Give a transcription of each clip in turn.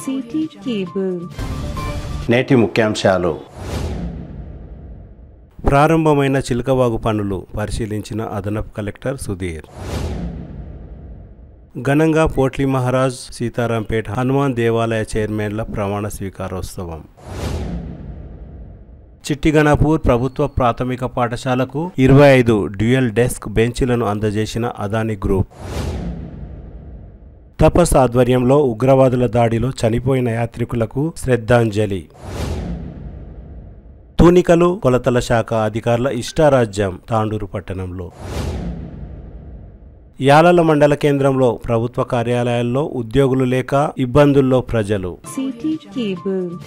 City cable. నేటి ముఖ్యాంశాలు. ప్రారంభమైన చిలకవాగు పనులు పరిశీలించిన అదనపు కలెక్టర్ సుధీర్. ఘనంగా పోట్లీ మహారాజ్ సీతారాంపేట హనుమాన్ దేవాలయ చైర్మన్ల ప్రమాణ స్వీకారోత్సవం. చిట్టిగణపూర్ ప్రభుత్వ ప్రాథమిక పాఠశాలకు 25 డ్యూయల్ డెస్క్ బెంచీలను అందజేసిన అదానీ గ్రూప్. తపస్ ఆధ్వర్యంలో ఉగ్రవాదుల దాడిలో చనిపోయిన యాత్రికులకు శ్రద్ధాంజలి. తూనికలు కొలతల శాఖ అధికారుల ఇష్టారాజ్యం తాండూరు పట్టణంలో. యాలల మండల కేంద్రంలో ప్రభుత్వ కార్యాలయాల్లో ఉద్యోగులు లేక ఇబ్బందుల్లో ప్రజలు.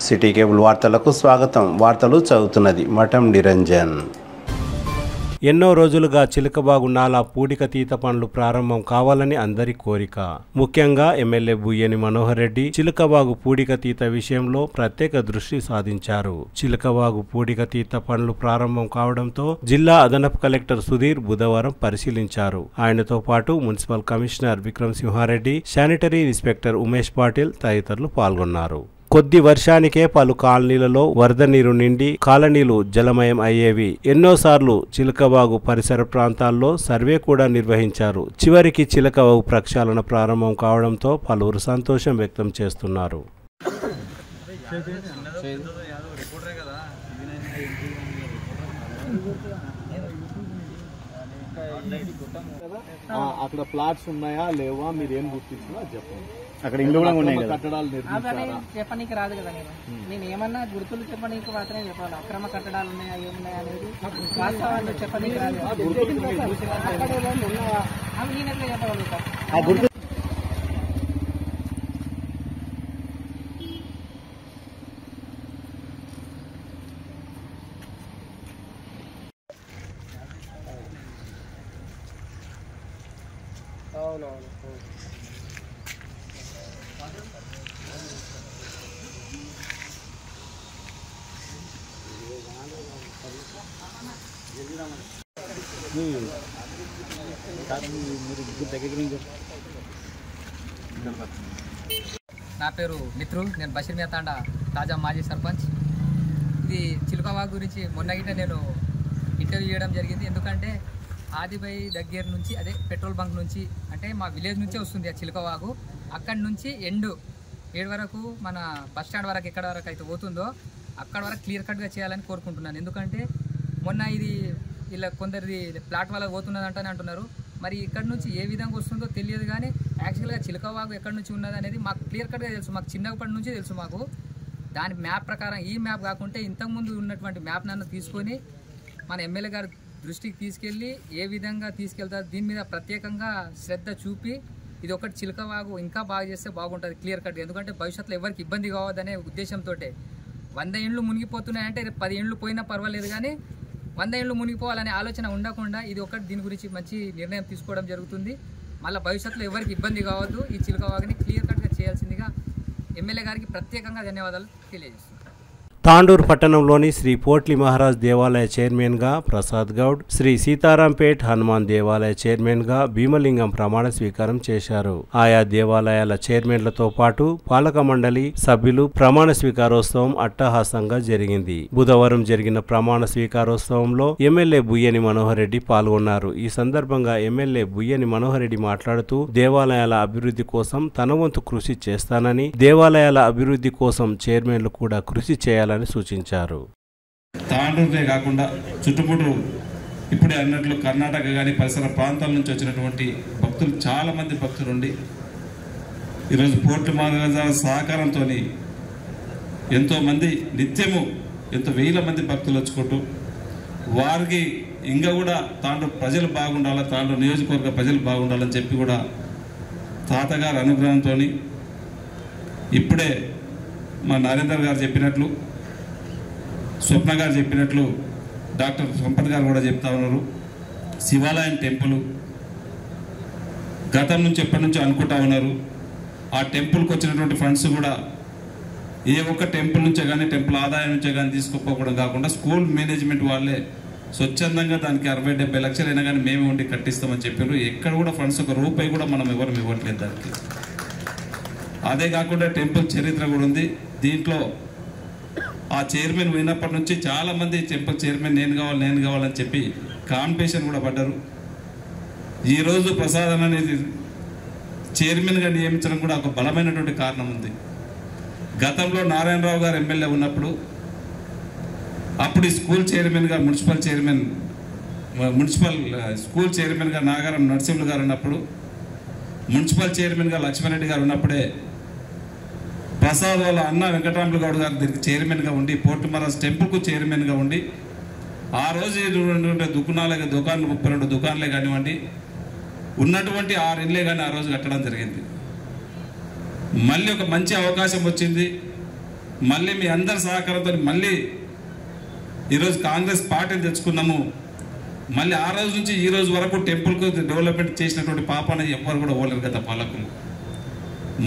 సిటీ కేబుల్ వార్తలకు స్వాగతం. వార్తలు చదువుతున్నది మఠం నిరంజన్. ఎన్నో రోజులుగా చిలకవాగు నాలా పూడికతీత పనులు ప్రారంభం కావాలని అందరి కోరిక. ముఖ్యంగా ఎమ్మెల్యే బుయ్యని మనోహర్ రెడ్డి చిలకవాగు పూడికతీత విషయంలో ప్రత్యేక దృష్టి సాధించారు. చిలకవాగు పూడికతీత పనులు ప్రారంభం కావడంతో జిల్లా అదనపు కలెక్టర్ సుధీర్ బుధవారం పరిశీలించారు. ఆయనతో పాటు municipal commissioner Vikram Simha Reddy, sanitary inspector Umesh Patil తదితరులు పాల్గొన్నారు. కొద్ది వర్షానికే పలు కాలనీలలో వరద నీరు నిండి కాలనీలు జలమయం అయ్యేవి. ఎన్నోసార్లు చిలకవాగు పరిసర ప్రాంతాల్లో సర్వే కూడా నిర్వహించారు. చివరికి చిలకవాగు ప్రక్షాళన ప్రారంభం కావడంతో పలువురు సంతోషం వ్యక్తం చేస్తున్నారు. అక్కడ ప్లాట్స్ ఉన్నాయా లేవా మీరు ఏం గుర్తించినా చెప్పండి. అక్కడ ఇల్లు కూడా ఉన్నాయి కదా, కట్టడాలు చెప్పనీకి రాదు కదా. నేను ఏమన్నా గుర్తులు చెప్పనీకి మాత్రమే చెప్పాలి. అక్రమ కట్టడాలు ఉన్నాయా ఏమున్నాయా అనేది వాస్తవాలు చెప్పనీకి రాదు. నేను ఎట్లా చెప్పగలుగుతాను? అవునవును. నా పేరు మిత్రు, నేను బషీర్ మేతాండ తాజా మాజీ సర్పంచ్. ఇది చిలకవాగు గురించి మొన్న గిట్ట నేను ఇంటర్వ్యూ చేయడం జరిగింది. ఎందుకంటే ఆదిబై దగ్గర నుంచి, అదే పెట్రోల్ బంక్ నుంచి, అంటే మా విలేజ్ నుంచే వస్తుంది ఆ చిలకవాగు. అక్కడి నుంచి ఏడు వరకు మన బస్ స్టాండ్ వరకు ఎక్కడ వరకు అయితే పోతుందో అక్కడ వరకు క్లియర్ కట్గా చేయాలని కోరుకుంటున్నాను. ఎందుకంటే మొన్న ఇది ఇలా కొందరిది ప్లాట్ వల్ల పోతున్నదంటని అంటున్నారు. మరి ఇక్కడ నుంచి ఏ విధంగా వస్తుందో తెలియదు, కానీ యాక్చువల్గా చిలకవాగు ఎక్కడి నుంచి ఉన్నది అనేది మాకు క్లియర్ కట్గా తెలుసు. మాకు చిన్నప్పటి నుంచి తెలుసు. మాకు దాని మ్యాప్ ప్రకారం, ఈ మ్యాప్ కాకుంటే ఇంతకుముందు ఉన్నటువంటి మ్యాప్ నన్ను తీసుకొని మన ఎమ్మెల్యే గారు దృష్టికి తీసుకెళ్ళి ఏ విధంగా తీసుకెళ్తారు దీని మీద ప్రత్యేకంగా శ్రద్ధ చూపి ఇది ఒకటి చిలకవాగు ఇంకా బాగా చేస్తే బాగుంటుంది క్లియర్ కట్గా. ఎందుకంటే భవిష్యత్తులో ఎవరికి ఇబ్బంది కావద్దనే ఉద్దేశంతో 100 ఇండ్లు మునిగిపోతున్నాయంటే 10 ఇండ్లు పోయినా పర్వాలేదు, కానీ 100 ఇండ్లు మునిగిపోవాలనే ఆలోచన ఉండకుండా ఇది ఒకటి దీని గురించి మంచి నిర్ణయం తీసుకోవడం జరుగుతుంది. మళ్ళీ భవిష్యత్తులో ఎవరికి ఇబ్బంది కావద్దు. ఈ చిలకవాగుని క్లియర్ కట్గా చేయాల్సిందిగా ఎమ్మెల్యే గారికి ప్రత్యేకంగా ధన్యవాదాలు తెలియజేస్తున్నాను. తాండూరు పట్టణంలోని శ్రీ పోట్లీ మహారాజ్ దేవాలయ చైర్మన్గా ప్రసాద్ గౌడ్, శ్రీ సీతారాంపేట్ హనుమాన్ దేవాలయ చైర్మన్గా భీమలింగం ప్రమాణ స్వీకారం చేశారు. ఆయా దేవాలయాల చైర్మన్లతో పాటు పాలక మండలి సభ్యులు ప్రమాణ స్వీకారోత్సవం అట్టహాసంగా జరిగింది. బుధవారం జరిగిన ప్రమాణ స్వీకారోత్సవంలో ఎమ్మెల్యే బుయ్యని మనోహర్ రెడ్డి పాల్గొన్నారు. ఈ సందర్భంగా ఎమ్మెల్యే బుయ్యని మనోహర్ రెడ్డి మాట్లాడుతూ దేవాలయాల అభివృద్ధి కోసం తన వంతు కృషి చేస్తానని, దేవాలయాల అభివృద్ధి కోసం చైర్మన్లు కూడా కృషి చేయాలని సూచించారు. తాండూరునే కాకుండా చుట్టుముట్టు ఇప్పుడే అన్నట్లు కర్ణాటక కానీ పరిసర ప్రాంతాల నుంచి వచ్చినటువంటి భక్తులు, చాలామంది భక్తులు ఉండి ఈరోజు పోట్లీ మహారాజు సహకారంతో ఎంతోమంది నిత్యము వేల మంది భక్తులు వచ్చుకుంటూ వారికి ఇంకా కూడా తాండూరు ప్రజలు బాగుండాలి, తాండూరు నియోజకవర్గ ప్రజలు బాగుండాలని చెప్పి కూడా తాతగారి అనుగ్రహంతో ఇప్పుడే మా నరేందర్ గారు చెప్పినట్లు, స్వప్న గారు చెప్పినట్లు, డాక్టర్ సంపత్ గారు కూడా చెప్తా ఉన్నారు. శివాలయం టెంపుల్ గతం నుంచి ఎప్పటి నుంచో అనుకుంటా ఉన్నారు. ఆ టెంపుల్కి వచ్చినటువంటి ఫండ్స్ కూడా ఏ ఒక్క టెంపుల్ నుంచే కానీ, టెంపుల్ ఆదాయం నుంచే కానీ తీసుకోకపోవడం కాకుండా స్కూల్ మేనేజ్మెంట్ వాళ్ళే స్వచ్ఛందంగా దానికి 60-70 లక్షలు అయినా కానీ మేమే ఉండి కట్టిస్తామని చెప్పారు. ఎక్కడ కూడా ఫండ్స్ ఒక రూపాయి కూడా మనం ఎవరు ఇవ్వట్లేదు. దానికి అదే కాకుండా టెంపుల్ చరిత్ర కూడా ఉంది. దీంట్లో ఆ చైర్మన్ పోయినప్పటి నుంచి చాలామంది టెంపుల్ చైర్మన్ నేను కావాలని చెప్పి కాంపిటీషన్ కూడా పడ్డారు. ఈరోజు ప్రసాద్ అనేది చైర్మన్గా నియమించడం కూడా ఒక బలమైనటువంటి కారణం ఉంది. గతంలో నారాయణరావు గారు ఎమ్మెల్యే ఉన్నప్పుడు అప్పుడు ఈ స్కూల్ చైర్మన్గా మున్సిపల్ స్కూల్ చైర్మన్గా నాగారం నరసింహులు గారు ఉన్నప్పుడు, మున్సిపల్ చైర్మన్గా లక్ష్మణరెడ్డి గారు ఉన్నప్పుడే ప్రసాద్ వాళ్ళ అన్న వెంకటరాములు గౌడ్ గారు దీనికి చైర్మన్గా ఉండి, పోర్ట్ మహారాజ్ టెంపుల్కు చైర్మన్గా ఉండి ఆ రోజు దుకాణాలే 32 దుకాణాలే కానివ్వండి, ఉన్నటువంటి 6 ఇళ్ళే కానీ ఆ రోజు కట్టడం జరిగింది. మళ్ళీ ఒక మంచి అవకాశం వచ్చింది. మళ్ళీ మీ అందరి సహకారంతో మళ్ళీ ఈరోజు కాంగ్రెస్ పార్టీని తెచ్చుకున్నాము. మళ్ళీ ఆ రోజు నుంచి ఈ రోజు వరకు టెంపుల్కు డెవలప్మెంట్ చేసినటువంటి పాపన ఎవ్వరు కూడా ఓలేరు గత పాలకులు.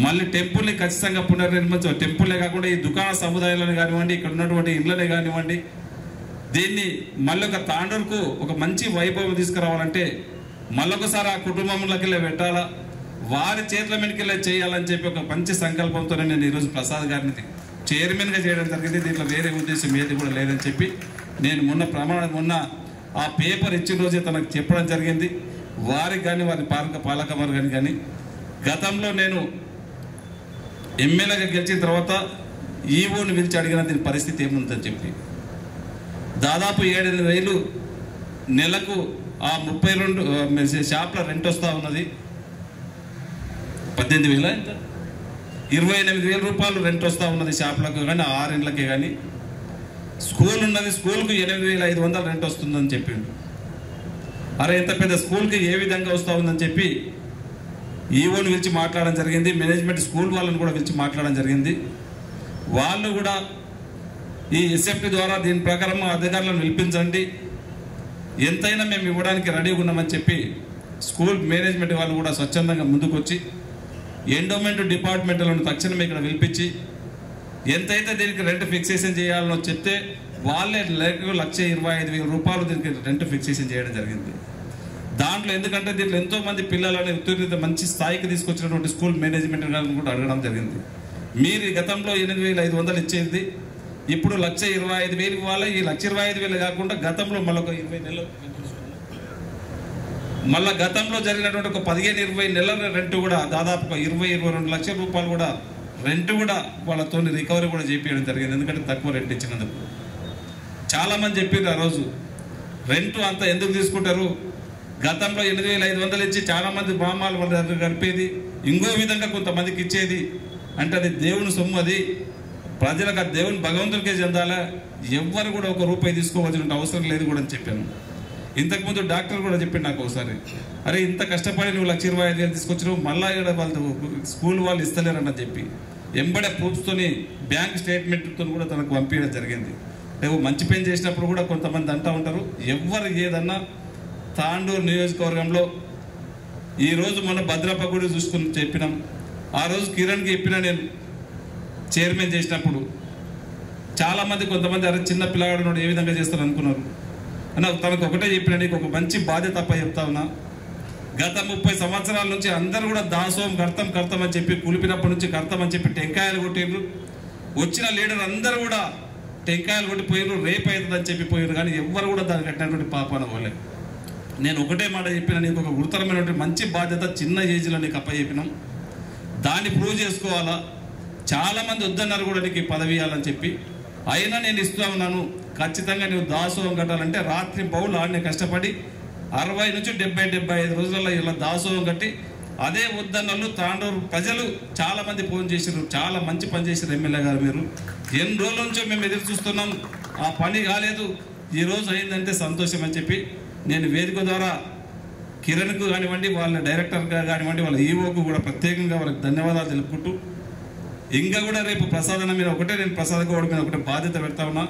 మళ్ళీ టెంపుల్ని ఖచ్చితంగా పునర్నిర్మించాలి. టెంపుల్లే కాకుండా ఈ దుకాణ సముదాయాలను కానివ్వండి, ఇక్కడ ఉన్నటువంటి ఇళ్ళనే కానివ్వండి, దీన్ని మళ్ళీ ఒక తాండూరుకు ఒక మంచి వైభవం తీసుకురావాలంటే మళ్ళొకసారి ఆ కుటుంబంలోకి వెళ్ళి పెట్టాలా, వారి చేతుల మీదకి చేయాలని చెప్పి ఒక మంచి సంకల్పంతోనే నేను ఈరోజు ప్రసాద్ గారిని చైర్మన్గా చేయడం జరిగింది. దీంట్లో వేరే ఉద్దేశం ఏది కూడా లేదని చెప్పి నేను మొన్న ఆ పేపర్ ఇచ్చిన రోజే తనకు చెప్పడం జరిగింది. వారికి కానీ వారి పాలకవర్గానికి కానీ గతంలో నేను ఎమ్మెల్యేగా గెలిచిన తర్వాత ఈవోని పిలిచి అడిగిన దీని పరిస్థితి ఏముందని చెప్పి దాదాపు 7,000 నెలకు ఆ 32 షాప్ల రెంట్ వస్తూ ఉన్నది. 18,000 ఎంత 28,000 రూపాయలు రెంట్ వస్తూ ఉన్నది షాప్లకు కానీ, 6 ఇండ్లకే కానీ. స్కూల్ ఉన్నది, స్కూల్కు 8,500 రెంట్ వస్తుందని చెప్పిండు. అరే ఇంత పెద్ద స్కూల్కి ఏ విధంగా వస్తూ ఉందని చెప్పి ఈవోని పిలిచి మాట్లాడడం జరిగింది. మేనేజ్మెంట్ స్కూల్ వాళ్ళని కూడా పిలిచి మాట్లాడడం జరిగింది. వాళ్ళు కూడా ఈ ఎస్ఎఫ్టీ ద్వారా దీని ప్రకారం అధికారులను పిలిపించండి, ఎంతైనా మేము ఇవ్వడానికి రెడీగా ఉన్నామని చెప్పి స్కూల్ మేనేజ్మెంట్ వాళ్ళు కూడా స్వచ్ఛందంగా ముందుకు వచ్చి ఎండోమెంట్ డిపార్ట్మెంట్లను తక్షణం ఇక్కడ పిలిపించి ఎంతైతే దీనికి రెంట్ ఫిక్సేషన్ చేయాలనో చెప్తే వాళ్ళే 1,25,000 రూపాయలు దీనికి రెంట్ ఫిక్సేషన్ చేయడం జరిగింది. దాంట్లో ఎందుకంటే దీంట్లో ఎంతోమంది పిల్లలని ఉత్తీర్ణత మంచి స్థాయికి తీసుకొచ్చినటువంటి స్కూల్ మేనేజ్మెంట్ గారిని కూడా అడగడం జరిగింది. మీరు గతంలో 8,500 ఇచ్చేది ఇప్పుడు 1,25,000 ఇవ్వాలి. ఈ 1,25,000 కాకుండా గతంలో మళ్ళీ 20 నెలలు మళ్ళీ గతంలో జరిగినటువంటి ఒక 15-20 నెలల రెంట్ కూడా దాదాపు 20-22 లక్షల రూపాయలు కూడా రెంట్ కూడా వాళ్ళతో రికవరీ కూడా చేపించడం జరిగింది. ఎందుకంటే తక్కువ రెంట్ ఇచ్చినందుకు చాలామంది చెప్పారు ఆ రోజు రెంట్ అంతా ఎందుకు తీసుకుంటారు, గతంలో 8,500 ఇచ్చి చాలామంది బామాలు వాళ్ళ దగ్గర గడిపేది, ఇంకో విధంగా కొంతమందికి ఇచ్చేది అంటే అది దేవుని సొమ్ము, అది ప్రజలకు ఆ దేవుని భగవంతుడికే చెందాలా, ఎవ్వరు కూడా 1 రూపాయి తీసుకోవాల్సిన అవసరం లేదు కూడా అని చెప్పాను. ఇంతకుముందు డాక్టర్ కూడా చెప్పిండు నాకు ఒకసారి, అరే ఇంత కష్టపడి నువ్వు 1,25,000 తీసుకొచ్చినావు మళ్ళా వాళ్ళు స్కూల్ వాళ్ళు ఇస్తలేరని చెప్పి ఎంబడే ప్రూఫ్స్తోని బ్యాంక్ స్టేట్మెంట్తో కూడా తనకు పంపించడం జరిగింది. రేపు మంచి పని చేసినప్పుడు కూడా కొంతమంది అంటూ ఉంటారు, ఎవరు ఏదన్నా తాండూరు నియోజకవర్గంలో ఈరోజు మన భద్రప్ప గుడి చూసుకుని చెప్పినాం. ఆ రోజు కిరణ్కి చెప్పిన నేను చైర్మన్ చేసినప్పుడు చాలామంది కొంతమంది అరే చిన్న పిల్లగాడు ఏ విధంగా చేస్తారు అనుకున్నారు అన్న. తనకు ఒకటే చెప్పిన, నీకు ఒక మంచి బాధ్యత తప్ప చెప్తా ఉన్నా, గత 30 సంవత్సరాల నుంచి అందరూ కూడా దాసోహం కర్తం అని చెప్పి కులిపినప్పటి నుంచి కర్తం అని చెప్పి టెంకాయలు కొట్టిండ్రు. వచ్చిన లీడర్ అందరూ కూడా టెంకాయలు కొట్టిపోయినారు, రేపు అవుతుందని చెప్పి పోయినారు, కానీ ఎవ్వరు కూడా దాన్ని కట్టినటువంటి పాపాన పోలే. నేను ఒకటే మాట చెప్పిన, నీకు ఒక గురుతరమైనటువంటి మంచి బాధ్యత చిన్న ఏజ్లో నీకు అప్పచెప్పినాం, దాన్ని ప్రూవ్ చేసుకోవాలా. చాలామంది వద్దన్నారు కూడా నీకు పదవి ఇవ్వాలని చెప్పి, అయినా నేను ఇస్తూ ఉన్నాను. ఖచ్చితంగా నువ్వు దాసోహం కట్టాలంటే రాత్రి బౌలు ఆడనే కష్టపడి 60 నుంచి 70-75 రోజులలో ఇలా దాసోహం కట్టి అదే వద్దన్నలు తాండూరు ప్రజలు చాలామంది ఫోన్ చేశారు, చాలా మంచి పని చేశారు ఎమ్మెల్యే గారు, మీరు ఎన్ని రోజుల నుంచో మేము ఎదురు చూస్తున్నాం, ఆ పని కాలేదు, ఈరోజు అయిందంటే సంతోషం అని చెప్పి నేను వేదిక ద్వారా కిరణ్కు కానివ్వండి, వాళ్ళ డైరెక్టర్గా కానివ్వండి, వాళ్ళ ఈవోకు కూడా ప్రత్యేకంగా వాళ్ళకి ధన్యవాదాలు తెలుపుకుంటూ, ఇంకా కూడా రేపు ప్రసాదన మీద ఒకటే నేను ప్రసాద్ గౌడ్ మీద ఒకటే బాధ్యత పెడతా ఉన్నా.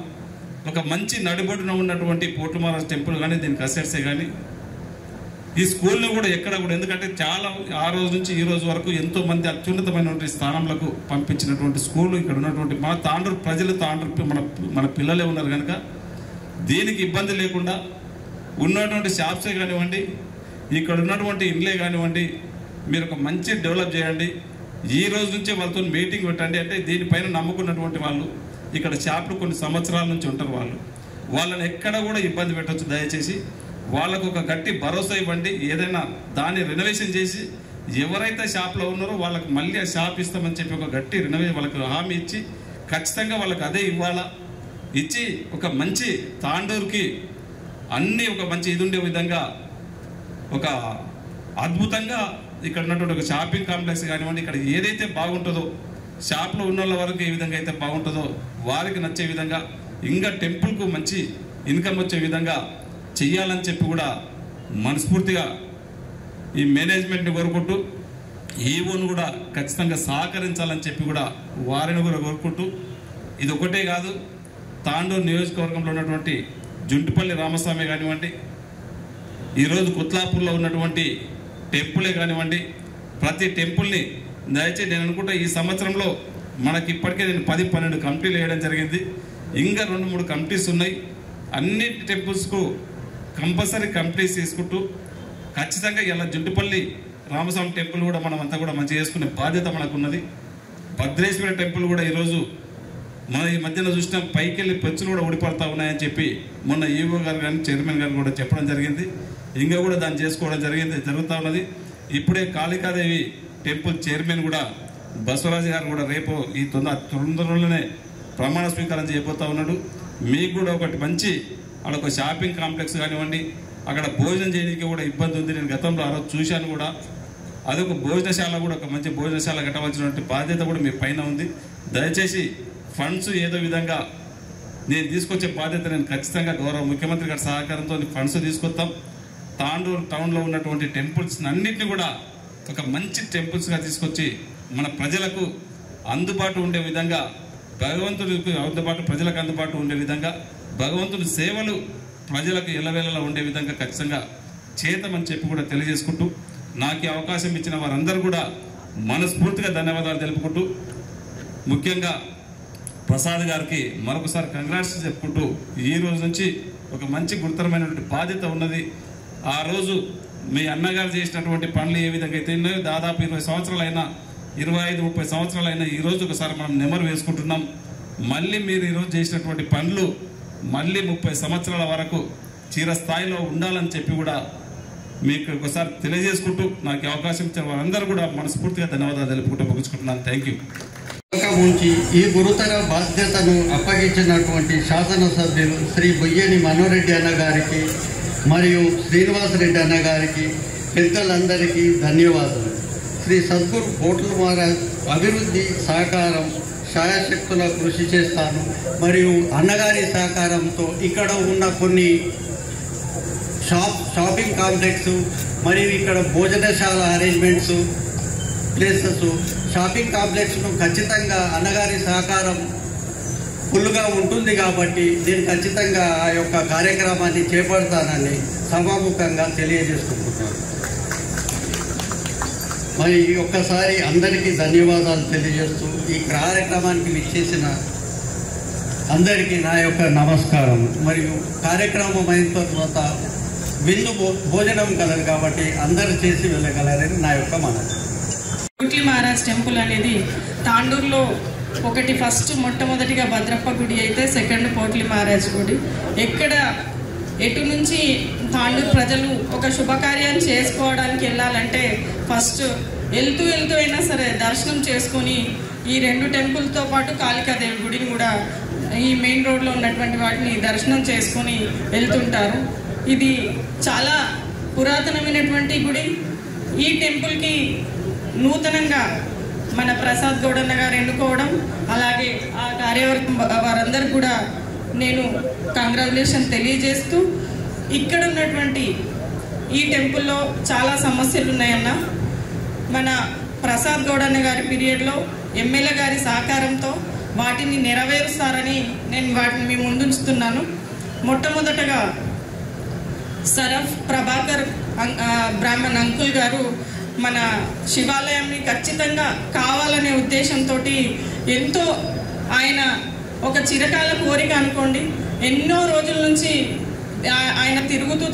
ఒక మంచి నడిబొడ్డున ఉన్నటువంటి పోర్ట్ మహారాజ్ టెంపుల్ కానీ దీనికి అసెట్సే కానీ ఈ స్కూల్ని కూడా ఎక్కడ కూడా, ఎందుకంటే చాలా ఆ రోజు నుంచి ఈ రోజు వరకు ఎంతోమంది అత్యున్నతమైనటువంటి స్థానంలకు పంపించినటువంటి స్కూల్ ఇక్కడ ఉన్నటువంటి మన తాండూరు ప్రజలు, తాండూరు మన పిల్లలే ఉన్నారు కనుక దీనికి ఇబ్బంది లేకుండా ఉన్నటువంటి షాప్సే కానివ్వండి, ఇక్కడ ఉన్నటువంటి ఇండ్లే కానివ్వండి, మీరు ఒక మంచి డెవలప్ చేయండి. ఈ రోజు నుంచే వాళ్ళతో మీటింగ్ పెట్టండి అంటే దీనిపైన నమ్ముకున్నటువంటి వాళ్ళు ఇక్కడ షాపులు కొన్ని సంవత్సరాల నుంచి ఉంటారు. వాళ్ళని ఎక్కడ కూడా ఇబ్బంది పెట్టవచ్చు. దయచేసి వాళ్ళకు ఒక గట్టి భరోసా ఇవ్వండి. ఏదైనా దాన్ని రెనోవేషన్ చేసి ఎవరైతే షాప్లో ఉన్నారో వాళ్ళకి మళ్ళీ ఆ షాప్ ఇస్తామని చెప్పి ఒక గట్టి రెనోవేషన్ వాళ్ళకి హామీ ఇచ్చి ఖచ్చితంగా వాళ్ళకి అదే ఇవ్వాలా. ఇచ్చి ఒక మంచి తాండూరుకి అన్నీ ఒక మంచి ఇది ఉండే విధంగా ఒక అద్భుతంగా ఇక్కడ ఉన్నటువంటి ఒక షాపింగ్ కాంప్లెక్స్ కానివ్వండి, ఇక్కడ ఏదైతే బాగుంటుందో షాప్లో ఉన్న వాళ్ళ వరకు ఏ విధంగా అయితే బాగుంటుందో వారికి నచ్చే విధంగా ఇంకా టెంపుల్కు మంచి ఇన్కమ్ వచ్చే విధంగా చెయ్యాలని చెప్పి కూడా మనస్ఫూర్తిగా ఈ మేనేజ్మెంట్ని కోరుకుంటూ ఈవోను కూడా ఖచ్చితంగా సహకరించాలని చెప్పి కూడా వారిని కూడా కోరుకుంటూ ఇది ఒకటే కాదు, తాండూరు నియోజకవర్గంలో ఉన్నటువంటి జుంటుపల్లి రామస్వామి కానివ్వండి, ఈరోజు కుత్లాపూర్లో ఉన్నటువంటి టెంపులే కానివ్వండి, ప్రతి టెంపుల్ని దయచేసి నేను అనుకుంటా ఈ సంవత్సరంలో మనకి ఇప్పటికే నేను 10-12 కమిటీలు వేయడం జరిగింది. ఇంకా 2-3 కమిటీస్ ఉన్నాయి. అన్ని టెంపుల్స్కు కంపల్సరీ కమిటీస్ తీసుకుంటూ ఖచ్చితంగా ఇలా జుంటుపల్లి రామస్వామి టెంపుల్ కూడా మనం అంతా కూడా మంచిగా చేసుకునే బాధ్యత మనకు ఉన్నది. భద్రేశ్వర టెంపుల్ కూడా ఈరోజు మన ఈ మధ్యన చూసిన పైకి వెళ్ళి పెచ్చులు కూడా ఊడిపడతా ఉన్నాయని చెప్పి మొన్న ఈవో గారు కానీ చైర్మన్ గారు కూడా చెప్పడం జరిగింది. ఇంకా కూడా దాన్ని చేసుకోవడం జరుగుతూ ఉన్నది. ఇప్పుడే కాళికాదేవి టెంపుల్ చైర్మన్ కూడా బసవరాజు గారు కూడా రేపు ఈ తొందరలోనే ప్రమాణ స్వీకారం చేయబోతూ ఉన్నాడు. మీకు కూడా ఒకటి మంచి అక్కడ షాపింగ్ కాంప్లెక్స్ కానివ్వండి, అక్కడ భోజనం చేయడానికి కూడా ఇబ్బంది ఉంది. నేను గతంలో ఆ రోజు చూశాను కూడా. అదొక భోజనశాల కూడా ఒక మంచి భోజనశాల కట్టవలసినటువంటి బాధ్యత కూడా మీ పైన ఉంది. దయచేసి ఫండ్స్ ఏదో విధంగా నేను తీసుకొచ్చే బాధ్యత నేను ఖచ్చితంగా గౌరవ ముఖ్యమంత్రి గారి సహకారంతో ఫండ్స్ తీసుకొస్తాం. తాండూరు టౌన్లో ఉన్నటువంటి టెంపుల్స్ అన్నింటినీ కూడా ఒక మంచి టెంపుల్స్గా తీసుకొచ్చి మన ప్రజలకు అందుబాటు ఉండే విధంగా, భగవంతుడికి అందుబాటు ప్రజలకు అందుబాటు ఉండే విధంగా, భగవంతుడి సేవలు ప్రజలకు ఎల్లవేళలా ఉండే విధంగా ఖచ్చితంగా చేతమని చెప్పి కూడా తెలియజేసుకుంటూ నాకు అవకాశం ఇచ్చిన వారందరూ కూడా మనస్ఫూర్తిగా ధన్యవాదాలు తెలుపుకుంటూ ముఖ్యంగా ప్రసాద్ గారికి మరొకసారి కంగ్రాట్స్ చెప్పుకుంటూ ఈ రోజు నుంచి ఒక మంచి గురుతరమైనటువంటి బాధ్యత ఉన్నది. ఆ రోజు మీ అన్నగారు చేసినటువంటి పనులు ఏ విధంగా అయితే ఉన్నాయో దాదాపు 20 సంవత్సరాలైనా 25-30 సంవత్సరాలైనా ఈరోజు ఒకసారి మనం నెమరు వేసుకుంటున్నాం. మళ్ళీ మీరు ఈరోజు చేసినటువంటి పనులు మళ్ళీ 30 సంవత్సరాల వరకు చిరస్థాయిలో ఉండాలని చెప్పి కూడా మీకు ఒకసారి తెలియజేసుకుంటూ నాకు అవకాశం ఇచ్చిన వారందరూ కూడా మనస్ఫూర్తిగా ధన్యవాదాలు తెలుపుకుంటూ ముగించుకుంటున్నాను. Thank you. ఉంచి ఈ గురుతర బాధ్యతను అప్పగించినటువంటి శాసనసభ్యులు శ్రీ బొయ్యేని మనోరెడ్డి అన్న గారికి మరియు శ్రీనివాసరెడ్డి అన్న గారికి పెద్దలందరికీ ధన్యవాదాలు. శ్రీ సద్గురు పోట్ల మహారాజ్ అభివృద్ధి సహకారం శాయశక్తుల కృషి చేస్తాను. మరియు అన్నగారి సహకారంతో ఇక్కడ ఉన్న కొన్ని షాపింగ్ కాంప్లెక్స్ మరియు ఇక్కడ భోజనశాల అరేంజ్మెంట్స్ ప్లేసెస్ షాపింగ్ కాంప్లెక్స్ను ఖచ్చితంగా అన్నగారి సహకారం ఫుల్గా ఉంటుంది కాబట్టి నేను ఖచ్చితంగా ఆ యొక్క కార్యక్రమాన్ని చేపడతానని సభాముఖంగా తెలియజేసుకుంటున్నాను. మరి ఒక్కసారి అందరికీ ధన్యవాదాలు తెలియజేస్తూ ఈ కార్యక్రమానికి విచ్చేసిన అందరికీ నా యొక్క నమస్కారం. మరియు కార్యక్రమం అయిన తర్వాత విందు భోజనం కలదు కాబట్టి అందరూ చేసి వెళ్ళగలరని నా యొక్క మనవి. పోట్లి మహారాజ్ టెంపుల్ అనేది తాండూరులో ఒకటి మొట్టమొదటిగా భద్రప్ప గుడి అయితే సెకండ్ పోట్లి మహారాజ్ గుడి. ఎటు నుంచి తాండూరు ప్రజలు ఒక శుభకార్యాలు చేసుకోవడానికి వెళ్ళాలంటే ఫస్ట్ వెళ్తూ అయినా సరే దర్శనం చేసుకొని ఈ 2 టెంపుల్తో పాటు కాళికాదేవి గుడిని కూడా ఈ మెయిన్ రోడ్లో ఉన్నటువంటి వాటిని దర్శనం చేసుకొని వెళ్తుంటారు. ఇది చాలా పురాతనమైనటువంటి గుడి. ఈ టెంపుల్కి నూతనంగా మన ప్రసాద్ గౌడన్న గారు ఎన్నుకోవడం, అలాగే ఆ కార్యవర్గం వారందరూ కూడా నేను కంగ్రాచులేషన్ తెలియజేస్తూ, ఇక్కడ ఉన్నటువంటి ఈ టెంపుల్లో చాలా సమస్యలు ఉన్నాయన్న. మన ప్రసాద్ గౌడన్న గారి పీరియడ్లో ఎమ్మెల్యే గారి సహకారంతో వాటిని నెరవేరుస్తారని నేను వాటిని మీ ముందుంచుతున్నాను. మొట్టమొదటగా సరఫ్ ప్రభాకర్ బ్రాహ్మణ్ అంకుల్ గారు మన శివాలయాన్ని ఖచ్చితంగా కావాలనే ఉద్దేశంతో ఎంతో ఆయన ఒక చిరకాల కోరిక అనుకోండి, ఎన్నో రోజుల నుంచి ఆయన తిరుగుతూ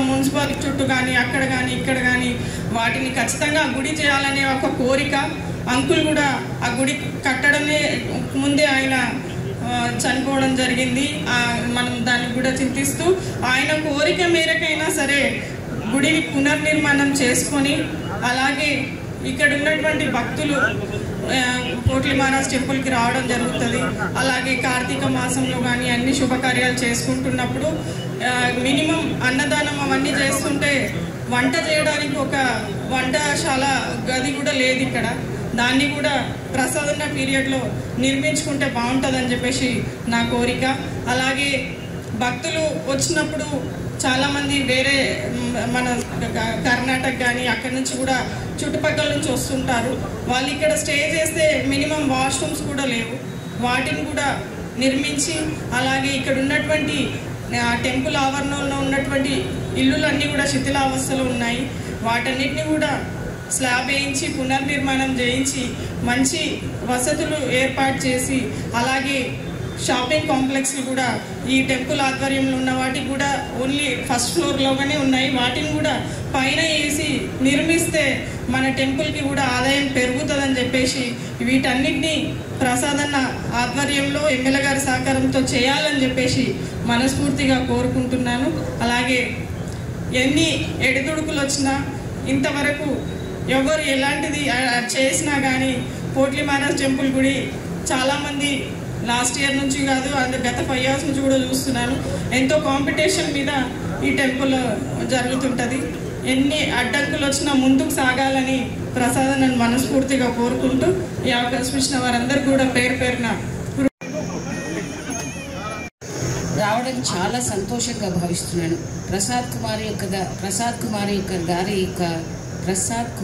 మున్సిపాలిటీ చుట్టూ కానీ అక్కడ కానీ ఇక్కడ కానీ వాటిని ఖచ్చితంగా గుడి చేయాలనే ఒక కోరిక. అంకుల్ కూడా ఆ గుడి కట్టడమే ముందే ఆయన చనిపోవడం జరిగింది. మనం దాన్ని కూడా చింతిస్తూ ఆయన కోరిక మేరకైనా సరే గుడిని పునర్నిర్మాణం చేసుకొని, అలాగే ఇక్కడ ఉన్నటువంటి భక్తులు పోట్లి మహారాజ్ టెంపుల్కి రావడం జరుగుతుంది. అలాగే కార్తీక మాసంలో కానీ అన్ని శుభకార్యాలు చేసుకుంటున్నప్పుడు మినిమం అన్నదానం అవన్నీ చేస్తుంటే వంట చేయడానికి ఒక వంటశాల గది కూడా లేదు ఇక్కడ. దాన్ని కూడా ప్రసాదన పీరియడ్లో నిర్మించుకుంటే బాగుంటుందని చెప్పేసి నా కోరిక. అలాగే భక్తులు వచ్చినప్పుడు చాలామంది వేరే మన కర్ణాటక కానీ అక్కడి నుంచి కూడా చుట్టుపక్కల నుంచి వస్తుంటారు. వాళ్ళు ఇక్కడ స్టే చేస్తే మినిమం వాష్రూమ్స్ కూడా లేవు. వాటిని కూడా నిర్మించి, అలాగే ఇక్కడ ఉన్నటువంటి టెంపుల్ ఆవరణలో ఉన్నటువంటి ఇల్లులన్నీ కూడా శిథిలావస్థలో ఉన్నాయి. వాటన్నిటిని కూడా స్లాబ్ వేయించి పునర్నిర్మాణం చేయించి మంచి వసతులు ఏర్పాటు చేసి, అలాగే షాపింగ్ కాంప్లెక్స్లు కూడా ఈ టెంపుల్ ఆధ్వర్యంలో ఉన్న వాటికి కూడా ఓన్లీ ఫస్ట్ ఫ్లోర్లోగానే ఉన్నాయి. వాటిని కూడా పైన వేసి నిర్మిస్తే మన టెంపుల్కి కూడా ఆదాయం పెరుగుతుందని చెప్పేసి వీటన్నిటినీ ప్రసాదన్న ఆధ్వర్యంలో ఎమ్మెల్యే గారి సహకారంతో చేయాలని చెప్పేసి మనస్ఫూర్తిగా కోరుకుంటున్నాను. అలాగే ఎన్ని ఎడుదుడుకులు వచ్చినా ఇంతవరకు ఎవరు ఎలాంటిది చేసినా కానీ పోట్లి మహారాజ్ టెంపుల్ గుడి చాలామంది లాస్ట్ ఇయర్ నుంచి కాదు, గత 5 years నుంచి కూడా చూస్తున్నాను. ఎంతో కాంపిటీషన్ మీద ఈ టెంపుల్ జరుగుతుంటుంది. ఎన్ని అడ్డంకులు వచ్చినా ముందుకు సాగాలని ప్రసాదనను మనస్ఫూర్తిగా కోరుకుంటూ ఈ అవకాశం ఇచ్చిన వారందరూ కూడా పేరు పేరున రావడం చాలా సంతోషంగా భావిస్తున్నాను. ప్రసాద్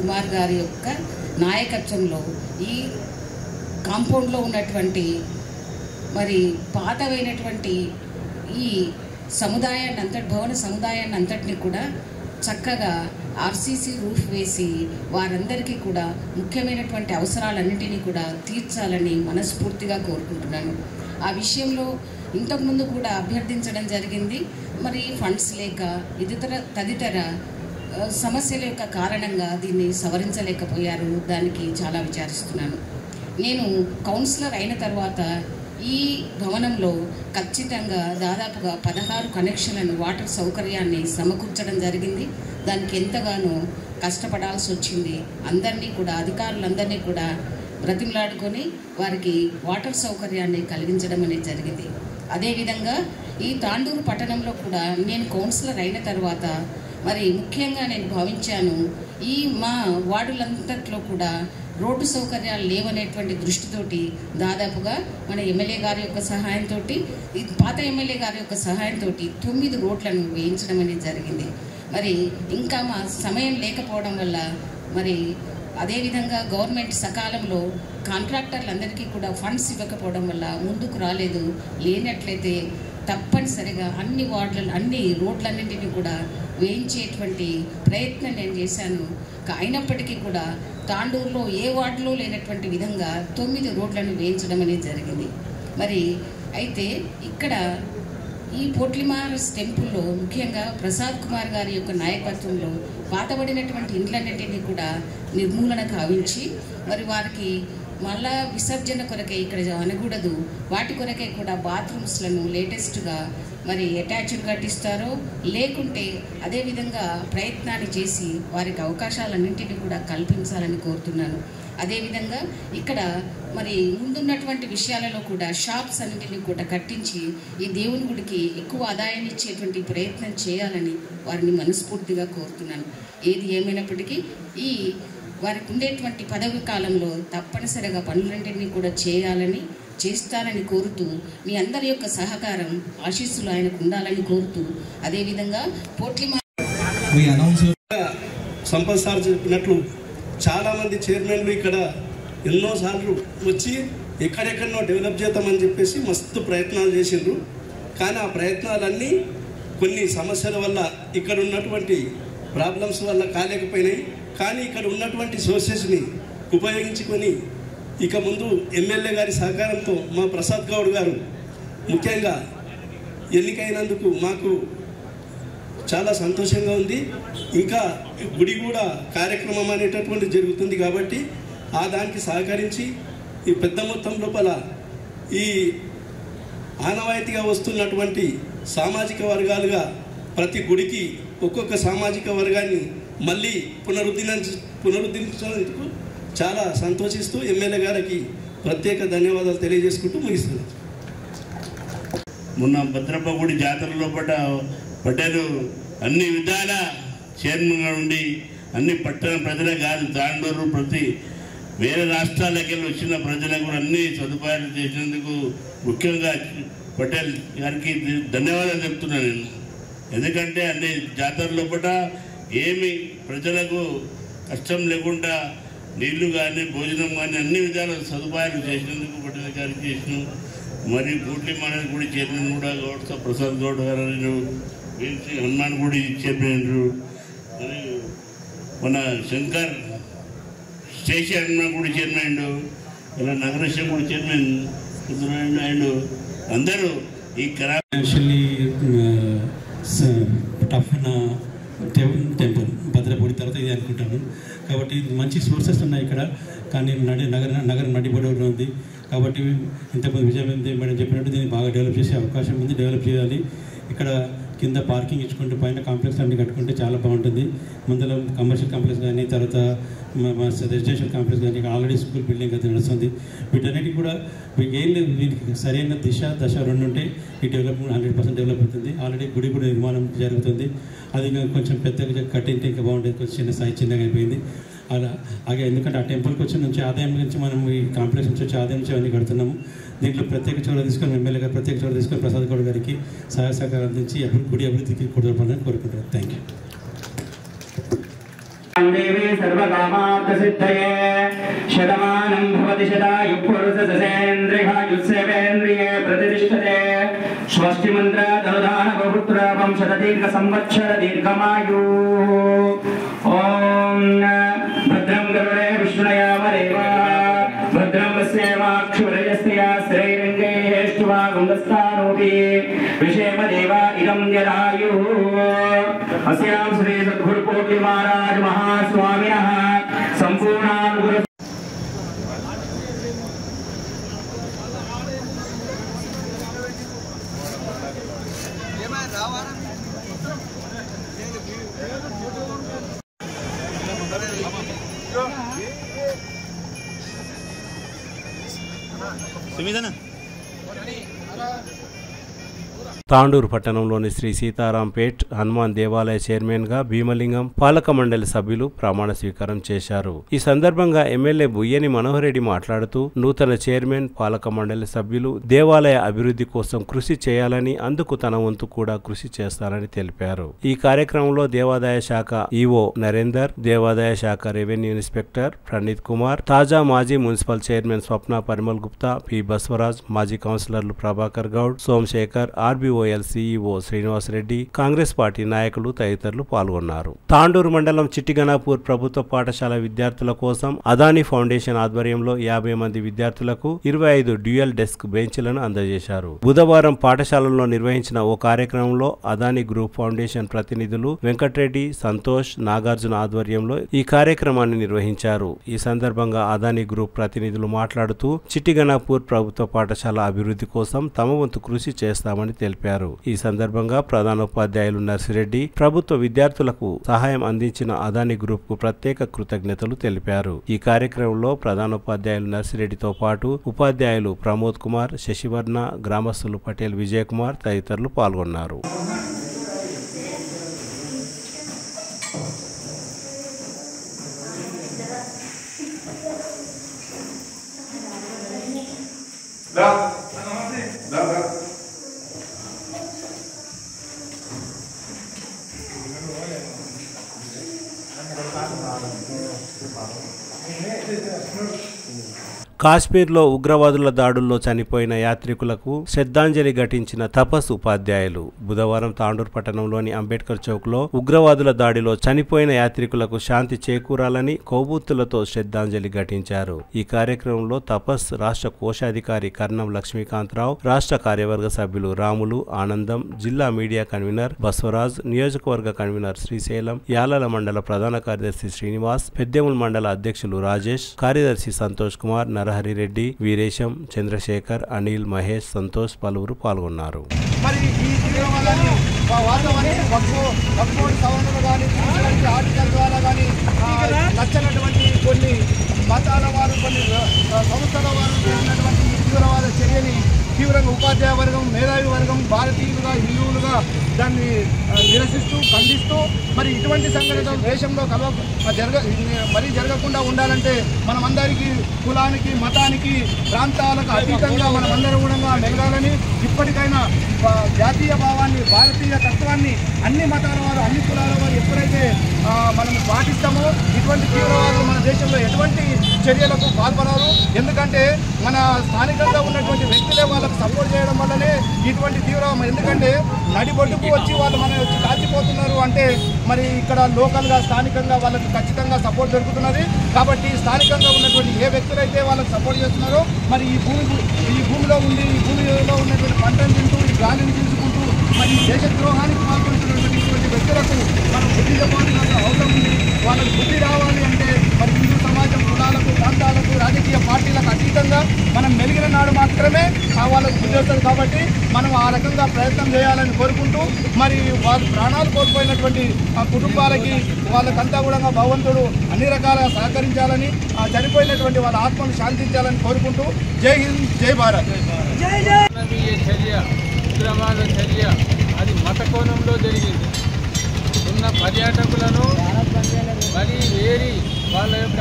కుమార్ గారి యొక్క నాయకత్వంలో ఈ కాంపౌండ్లో ఉన్నటువంటి మరి పాతవైనటువంటి ఈ భవన సముదాయాన్ని అంతటిని కూడా చక్కగా ఆర్సీసీ రూఫ్ వేసి వారందరికీ కూడా ముఖ్యమైనటువంటి అవసరాలన్నింటినీ కూడా తీర్చాలని మనస్ఫూర్తిగా కోరుకుంటున్నాను. ఆ విషయంలో ఇంతకుముందు కూడా అభ్యర్థించడం జరిగింది. మరి ఫండ్స్ లేక తదితర సమస్యల యొక్క కారణంగా దీన్ని సవరించలేకపోయారు. దానికి చాలా విచారిస్తున్నాను. నేను కౌన్సిలర్ అయిన తర్వాత ఈ భవనంలో ఖచ్చితంగా దాదాపుగా 16 కనెక్షన్లను వాటర్ సౌకర్యాన్ని సమకూర్చడం జరిగింది. దానికి ఎంతగానో కష్టపడాల్సి వచ్చింది. అందరినీ కూడా అధికారులందరినీ కూడా బ్రతిమలాడుకొని వారికి వాటర్ సౌకర్యాన్ని కలిగించడం అనేది జరిగింది. అదేవిధంగా ఈ తాండూరు పట్టణంలో కూడా నేను కౌన్సిలర్ అయిన తర్వాత మరి ముఖ్యంగా నేను భావించాను, ఈ మా వార్డులంతట్లో కూడా రోడ్డు సౌకర్యాలు లేవనేటువంటి దృష్టితోటి దాదాపుగా మన ఎమ్మెల్యే గారి యొక్క సహాయంతో, పాత ఎమ్మెల్యే గారి యొక్క సహాయంతో 9 రోడ్లను వేయించడం అనేది జరిగింది. మరి ఇంకా మా సమయం లేకపోవడం వల్ల మరి అదేవిధంగా గవర్నమెంట్ సకాలంలో కాంట్రాక్టర్లందరికీ కూడా ఫండ్స్ ఇవ్వకపోవడం వల్ల ముందుకు రాలేదు. లేనట్లయితే తప్పనిసరిగా అన్ని రోడ్లన్నింటినీ కూడా వేయించేటువంటి ప్రయత్నం నేను చేశాను. అయినప్పటికీ కూడా తాండూరులో ఏ వార్డులో లేనటువంటి విధంగా 9 రోడ్లను వేయించడం అనేది జరిగింది. మరి అయితే ఇక్కడ ఈ పోట్లి మహారాజ్ టెంపుల్లో ముఖ్యంగా ప్రసాద్ కుమార్ గారి యొక్క నాయకత్వంలో పాతబడినటువంటి ఇండ్లన్నింటినీ కూడా నిర్మూలన కావించి మరి వారికి మళ్ళా విసర్జన కొరకే ఇక్కడ అనకూడదు, వాటి కొరకే కూడా బాత్రూమ్స్లను లేటెస్ట్గా మరి అటాచ్డ్ కట్టిస్తారో లేకుంటే అదేవిధంగా ప్రయత్నాన్ని చేసి వారికి అవకాశాలన్నింటినీ కూడా కల్పించాలని కోరుతున్నాను. అదేవిధంగా ఇక్కడ మరి ముందున్నటువంటి విషయాలలో కూడా షాప్స్ అన్నింటినీ కూడా కట్టించి ఈ దేవుని గుడికి ఎక్కువ ఆదాయాన్ని ఇచ్చేటువంటి ప్రయత్నం చేయాలని వారిని మనస్ఫూర్తిగా కోరుతున్నాను. ఏది ఏమైనప్పటికీ ఈ వారికి ఉండేటువంటి పదవి కాలంలో తప్పనిసరిగా పనులన్నింటినీ కూడా చేస్తారని కోరుతూ మీ అందరి యొక్క సహకారం ఆశీస్సులు ఆయనకు ఉండాలని కోరుతూ అదేవిధంగా పోట్లి సంపత్ సార్ చెప్పినట్లు చాలామంది చైర్మన్లు ఇక్కడ ఎన్నోసార్లు వచ్చి ఎక్కడెక్కడనో డెవలప్ చేద్దామని చెప్పేసి మస్తు ప్రయత్నాలు చేసిండ్రు. కానీ ఆ ప్రయత్నాలన్నీ కొన్ని సమస్యల వల్ల ఇక్కడ ఉన్నటువంటి ప్రాబ్లమ్స్ వల్ల కాలేకపోయినాయి. కానీ ఇక్కడ ఉన్నటువంటి సోర్సెస్ని ఉపయోగించుకొని ఇక ముందు ఎమ్మెల్యే గారి సహకారంతో మా ప్రసాద్ గౌడ్ గారు ముఖ్యంగా ఎన్నికైనందుకు మాకు చాలా సంతోషంగా ఉంది. ఇంకా గుడి కూడా కార్యక్రమం అనేటటువంటి జరుగుతుంది కాబట్టి ఆ దానికి సహకరించి ఈ పెద్ద మొత్తం లోపల ఈ ఆనవాయితీగా వస్తున్నటువంటి సామాజిక వర్గాలుగా ప్రతి గుడికి ఒక్కొక్క సామాజిక వర్గాన్ని మళ్ళీ పునరుద్ధరించినందుకు చాలా సంతోషిస్తూ ఎమ్మెల్యే గారికి ప్రత్యేక ధన్యవాదాలు తెలియజేసుకుంటూ ముగిస్తున్నాను. మొన్న భద్రప్ప గుడి జాతరలో పటేలు అన్ని విధాల చైర్మన్గా ఉండి అన్ని పట్టణ ప్రజలే కాదు, తాండూరు ప్రతి వేరే రాష్ట్రాలకి వచ్చిన ప్రజలకు కూడా అన్ని సదుపాయాలు చేసినందుకు ముఖ్యంగా పటేల్ గారికి ధన్యవాదాలు చెప్తున్నాను నేను. ఎందుకంటే అన్ని జాతరలో ఏమి ప్రజలకు కష్టం లేకుండా నీళ్లు కానీ భోజనం కానీ అన్ని విధాల సదుపాయాలు చేసినందుకు పటేల్ గారికి చేసినాం. మరి గూట్లి మానేది గుడి చైర్మన్ కూడా గౌడ్ ప్రసాద్ గౌడ్ గారు, హనుమాన్ గుడి చైర్మన్, మరి మన శంకర్ స్టేషన్ హనుమాన్ గుడి చైర్మన్, ఇలా నగరేశ్వర గుడి చైర్మన్ అండ్ అందరూ ఈ ఫైనాన్షియల్లీ టఫ్ ఉన్న టెంపుల్ భద్రపూడి తర్వాత ఇది అనుకుంటాను. కాబట్టి మంచి సోర్సెస్ ఉన్నాయి ఇక్కడ, కానీ నగరం నడిబొడవలో ఉంది. కాబట్టి ఇంతకుముందు విజయవంతం మేడం చెప్పినట్టు దీన్ని బాగా డెవలప్ చేసే అవకాశం ఉంది. డెవలప్ చేయాలి. ఇక్కడ కింద పార్కింగ్ ఇచ్చుకుంటే పైన కాంప్లెక్స్ అన్ని కట్టుకుంటే చాలా బాగుంటుంది. ముందులో కమర్షియల్ కాంప్లెక్స్ కానీ, తర్వాత రెసిడెన్షియల్ కాంప్లెక్స్ కానీ, ఆల్రెడీ స్కూల్ బిల్డింగ్ అయితే నడుస్తుంది. వీటన్నిటికీ కూడా ఏం లేదు, వీటికి సరైన దశ రెండు ఉంటే ఈ డెవలప్మెంట్ 100% డెవలప్ అవుతుంది. ఆల్రెడీ గుడి కూడా నిర్మాణం జరుగుతుంది. అది కొంచెం పెద్దగా కట్టింటే ఇంకా బాగుంటుంది. కొంచెం చిన్నగా అయిపోయింది అలాగే. ఎందుకంటే ఆ టెంపుల్కి వచ్చిన నుంచి ఆదాయం నుంచి మనం ఈ కాంప్లెక్స్ నుంచి వచ్చి ఆదాయం నుంచి అవన్నీ కడుతున్నాము. దీంట్లో ప్రత్యేక చొరవ తీసుకొని ఎమ్మెల్యే గారు ప్రత్యేక చొరవ తీసుకొని ప్రసాద్ గౌడ్ గారికి సహాయ సహకారం అందించి గుడి అభివృద్ధికి కొడుకోవాలని కోరుకుంటున్నాను. Thank you. దేవి సర్వకామార్థసిద్ధయే శతమానం భవతి శతాయుః పురుషసేంద్రియాయుస్సేవేంద్రియే ప్రతిష్ఠతే స్వస్తి మంత్ర ధనుధాన బహుపుత్ర వంశత దీర్ఘ సంవత్సర దీర్ఘమాయు. ఓం భద్రం గరుడే విష్ణుయామదేవ భద్రం పశ్యేమాక్షురయస్య శ్రీరంగేష్టువా గుండస్థానోపి విషేమదేవ ఇదం యదాయు. అస్యాం శ్రీ సద్గురు కోటి మహారాజ్ మహాస్వామినః సంపూర్ణానుగ్రహ తాండూరు పట్టణంలోని శ్రీ సీతారాంపేట్ హనుమాన్ దేవాలయ చైర్మన్గా భీమలింగం పాలక మండలి సభ్యులు ప్రమాణ స్వీకారం చేశారు. ఈ సందర్భంగా ఎమ్మెల్యే బుయ్యని మనోహర్ రెడ్డి మాట్లాడుతూ నూతన చైర్మన్ పాలక మండలి సభ్యులు దేవాలయ అభివృద్ధి కోసం కృషి చేయాలని, అందుకు తన వంతు కూడా కృషి చేస్తారని తెలిపారు. ఈ కార్యక్రమంలో దేవాదాయ శాఖ ఈవో నరేందర్, దేవాదాయ శాఖ రెవెన్యూ ఇన్స్పెక్టర్ ప్రణీత్ కుమార్, తాజా మాజీ మున్సిపల్ చైర్మన్ స్వప్న పరిమల్ గుప్తా, పి బస్వరాజ్, మాజీ కౌన్సిలర్లు ప్రభాకర్ గౌడ్, సోమశేఖర్, ఆర్బీఓఎల్ సిఇఓ శ్రీనివాస్ రెడ్డి, కాంగ్రెస్ పార్టీ నాయకులు తదితరులు పాల్గొన్నారు. తాండూరు మండలం చిట్టిగణాపూర్ ప్రభుత్వ పాఠశాల విద్యార్థుల కోసం అదానీ ఫౌండేషన్ ఆధ్వర్యంలో 50 మంది విద్యార్థులకు 25 డ్యూయల్ డెస్క్ బెంచ్లను అందజేశారు. బుధవారం పాఠశాలలో నిర్వహించిన ఓ కార్యక్రమంలో అదానీ గ్రూప్ ఫౌండేషన్ ప్రతినిధులు వెంకట్రెడ్డి, సంతోష్, నాగార్జున ఆధ్వర్యంలో ఈ కార్యక్రమాన్ని నిర్వహించారు. ఈ సందర్భంగా అదానీ గ్రూప్ ప్రతినిధులు మాట్లాడుతూ చిట్టిగణాపూర్ ప్రభుత్వ పాఠశాల అభివృద్ధి కోసం తమ వంతు కృషి చేస్తామని తెలిపారు. ఈ సందర్భంగా ప్రధానోపాధ్యాయులు నర్సిరెడ్డి ప్రభుత్వ విద్యార్థులకు సహాయం అందించిన అదానీ గ్రూప్ కు ప్రత్యేక కృతజ్ఞతలు తెలిపారు. ఈ కార్యక్రమంలో ప్రధానోపాధ్యాయులు నర్సిరెడ్డితో పాటు ఉపాధ్యాయులు ప్రమోద్ కుమార్, శశివర్ణ, గ్రామస్తులు పటేల్ విజయ్ కుమార్ తదితరులు పాల్గొన్నారు. కాశ్మీర్లో ఉగ్రవాదుల దాడుల్లో చనిపోయిన యాత్రికులకు శ్రద్ధాంజలి ఘటించిన తపస్ ఉపాధ్యాయులు బుధవారం తాండూరు పట్టణంలోని అంబేద్కర్ చౌక్లో ఉగ్రవాదుల దాడిలో చనిపోయిన యాత్రికులకు శాంతి చేకూరాలని కొవ్వొత్తులతో శ్రద్ధాంజలి ఘటించారు. ఈ కార్యక్రమంలో తపస్ రాష్ట్ర కోశాధికారి కర్ణం లక్ష్మీకాంతరావు, రాష్ట్ర కార్యవర్గ సభ్యులు రాములు, ఆనందం, జిల్లా మీడియా కన్వీనర్ బస్వరాజ్, నియోజకవర్గ కన్వీనర్ శ్రీశైలం, యాలల మండల ప్రధాన కార్యదర్శి శ్రీనివాస్, పెద్దెముల్ మండల అధ్యక్షులు రాజు, రాజేష్, కార్యదర్శి సంతోష్ కుమార్, నరహరి రెడ్డి, వీరేశం, చంద్రశేఖర్, అనిల్, మహేష్, సంతోష్ పలువురు పాల్గొన్నారు. మరి ఈ తీవ్రవాదాన్ని వాస్తవాన్ని వక్ఫ్ సవరణలు కానీ ఆర్టికల్ ద్వారా కానీ నచ్చనటువంటి కొన్ని మతాల వారు కొన్ని సంస్థల వారు చేసినటువంటి తీవ్రవాద చర్యని తీవ్రంగా ఉపాధ్యాయ వర్గం, మేధావి వర్గం, భారతీయులుగా, హిందువులుగా దాన్ని నిరసిస్తూ ఖండిస్తూ మరి ఇటువంటి సంఘటనలు దేశంలో మరీ జరగకుండా ఉండాలంటే మనమందరికీ కులానికి, మతానికి, ప్రాంతాలకు అతీతంగా మనమందరం కూడా మెలగాలని, ఇప్పటికైనా జాతీయ భావాన్ని, భారతీయ తత్వాన్ని అన్ని మతాల వారు, అన్ని కులాల వారు ఎప్పుడైతే మనం పాటిస్తామో ఇటువంటి తీవ్రవాదులు మన దేశంలో ఎటువంటి చర్యలకు పాల్పడరు. ఎందుకంటే మన స్థానికంగా ఉన్నటువంటి వ్యక్తులే వాళ్ళకు సపోర్ట్ చేయడం వల్లనే ఇటువంటి తీవ్రం. ఎందుకంటే నడిబొడ్డుకు వచ్చి వాళ్ళు మన వచ్చి కాల్చిపోతున్నారు అంటే మరి ఇక్కడ లోకల్గా స్థానికంగా వాళ్ళకి ఖచ్చితంగా సపోర్ట్ దొరుకుతున్నది. కాబట్టి స్థానికంగా ఉన్నటువంటి ఏ వ్యక్తులైతే వాళ్ళకి సపోర్ట్ చేస్తున్నారో మరి ఈ భూమిలో ఉండి ఈ భూమిలో ఉన్నటువంటి పంటను తింటూ ఈ గాలిని తీసుకుంటూ మరి దేశద్రోహానికి పాల్పడుతున్నటువంటి ఇటువంటి వ్యక్తులకు మనం బుద్ధి చెప్పాల్సిన అవసరం ఉంది. వాళ్ళకి బుద్ధి రావాలి అంటే మరి హిందూ సమాజం కులాలకు, ప్రాంతాలకు, రాజకీయ పార్టీలకు అతీతంగా మనం మెలిగిన నాడు మాత్రమే వాళ్ళకు బుద్ధి వస్తుంది. కాబట్టి మనం ఆ రకంగా ప్రయత్నం చేయాలని కోరుకుంటూ మరి వాళ్ళ ప్రాణాలు కోల్పోయినటువంటి ఆ కుటుంబాలకి వాళ్ళకంతా కూడా భగవంతుడు అన్ని రకాలుగా సహకరించాలని, చనిపోయినటువంటి వాళ్ళ ఆత్మను శాంతించాలని కోరుకుంటూ జై హింద్, జై భారత్. ఉగ్రవాద చర్య అది మత కోణంలో జరిగింది. ఉన్న పర్యాటకులను మరి వేరి వాళ్ళ యొక్క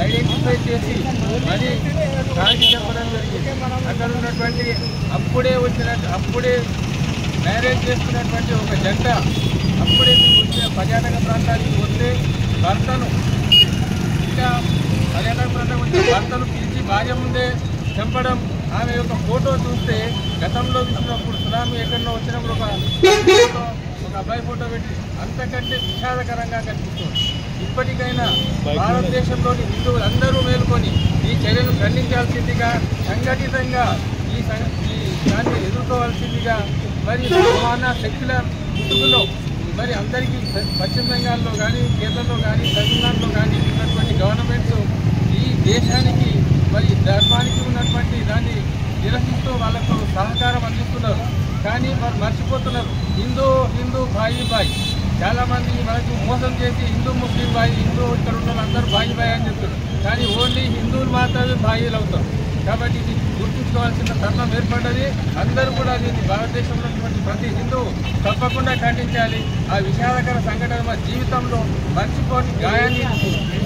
ఐడెంటిఫై చేసి మరి కాల్చి చెప్పడం జరిగింది. అక్కడ ఉన్నటువంటి అప్పుడే మ్యారేజ్ చేసుకున్నటువంటి ఒక జంట అప్పుడే వచ్చిన పర్యాటక ప్రాంతానికి వస్తే భర్తను ఇంకా పర్యాటక ప్రాంతం వచ్చిన భర్తను పిలిచి భార్య ముందే చంపడం. ఆమె యొక్క ఫోటో చూస్తే గతంలో చూసినప్పుడు సునామీ ఎక్కడో వచ్చినప్పుడు ఒక అబ్బాయి ఫోటో పెట్టి అంతకంటే విషాదకరంగా కనిపిస్తుంది. ఇప్పటికైనా భారతదేశంలోని హిందువులందరూ మేలుకొని ఈ చర్యను ఖండించాల్సిందిగా, సంఘటితంగా ఈ దాన్ని ఎదుర్కోవాల్సిందిగా మరి సమాన శక్తుల ముసుగులో మరి అందరికీ పశ్చిమ బెంగాల్లో కానీ, కేరళలో కానీ, తమిళనాడులో కానీ ఉన్నటువంటి గవర్నమెంట్స్ ఈ దేశానికి మరి ధర్మానికి ఉన్నటువంటి దాన్ని నిరసిస్తూ వాళ్ళకు సహకారం అందిస్తున్నారు. కానీ వారు మర్చిపోతున్నారు హిందూ భాయి చాలామంది మనకు మోసం చేసి హిందూ ముస్లిం హిందూ ఇక్కడ ఉన్న వాళ్ళందరూ భాయి అని చెప్తున్నారు. కానీ ఓన్లీ హిందువులు మాత్రమే భాయిలు అవుతారు. కాబట్టి ఇది గుర్తుంచుకోవాల్సిన తరుణం ఏర్పడ్డది. అందరూ కూడా దీన్ని భారతదేశంలో ఉన్నటువంటి ప్రతి హిందువు తప్పకుండా ఖండించాలి. ఆ విషాదకర సంఘటన మా జీవితంలో మర్చిపోని గాయాన్ని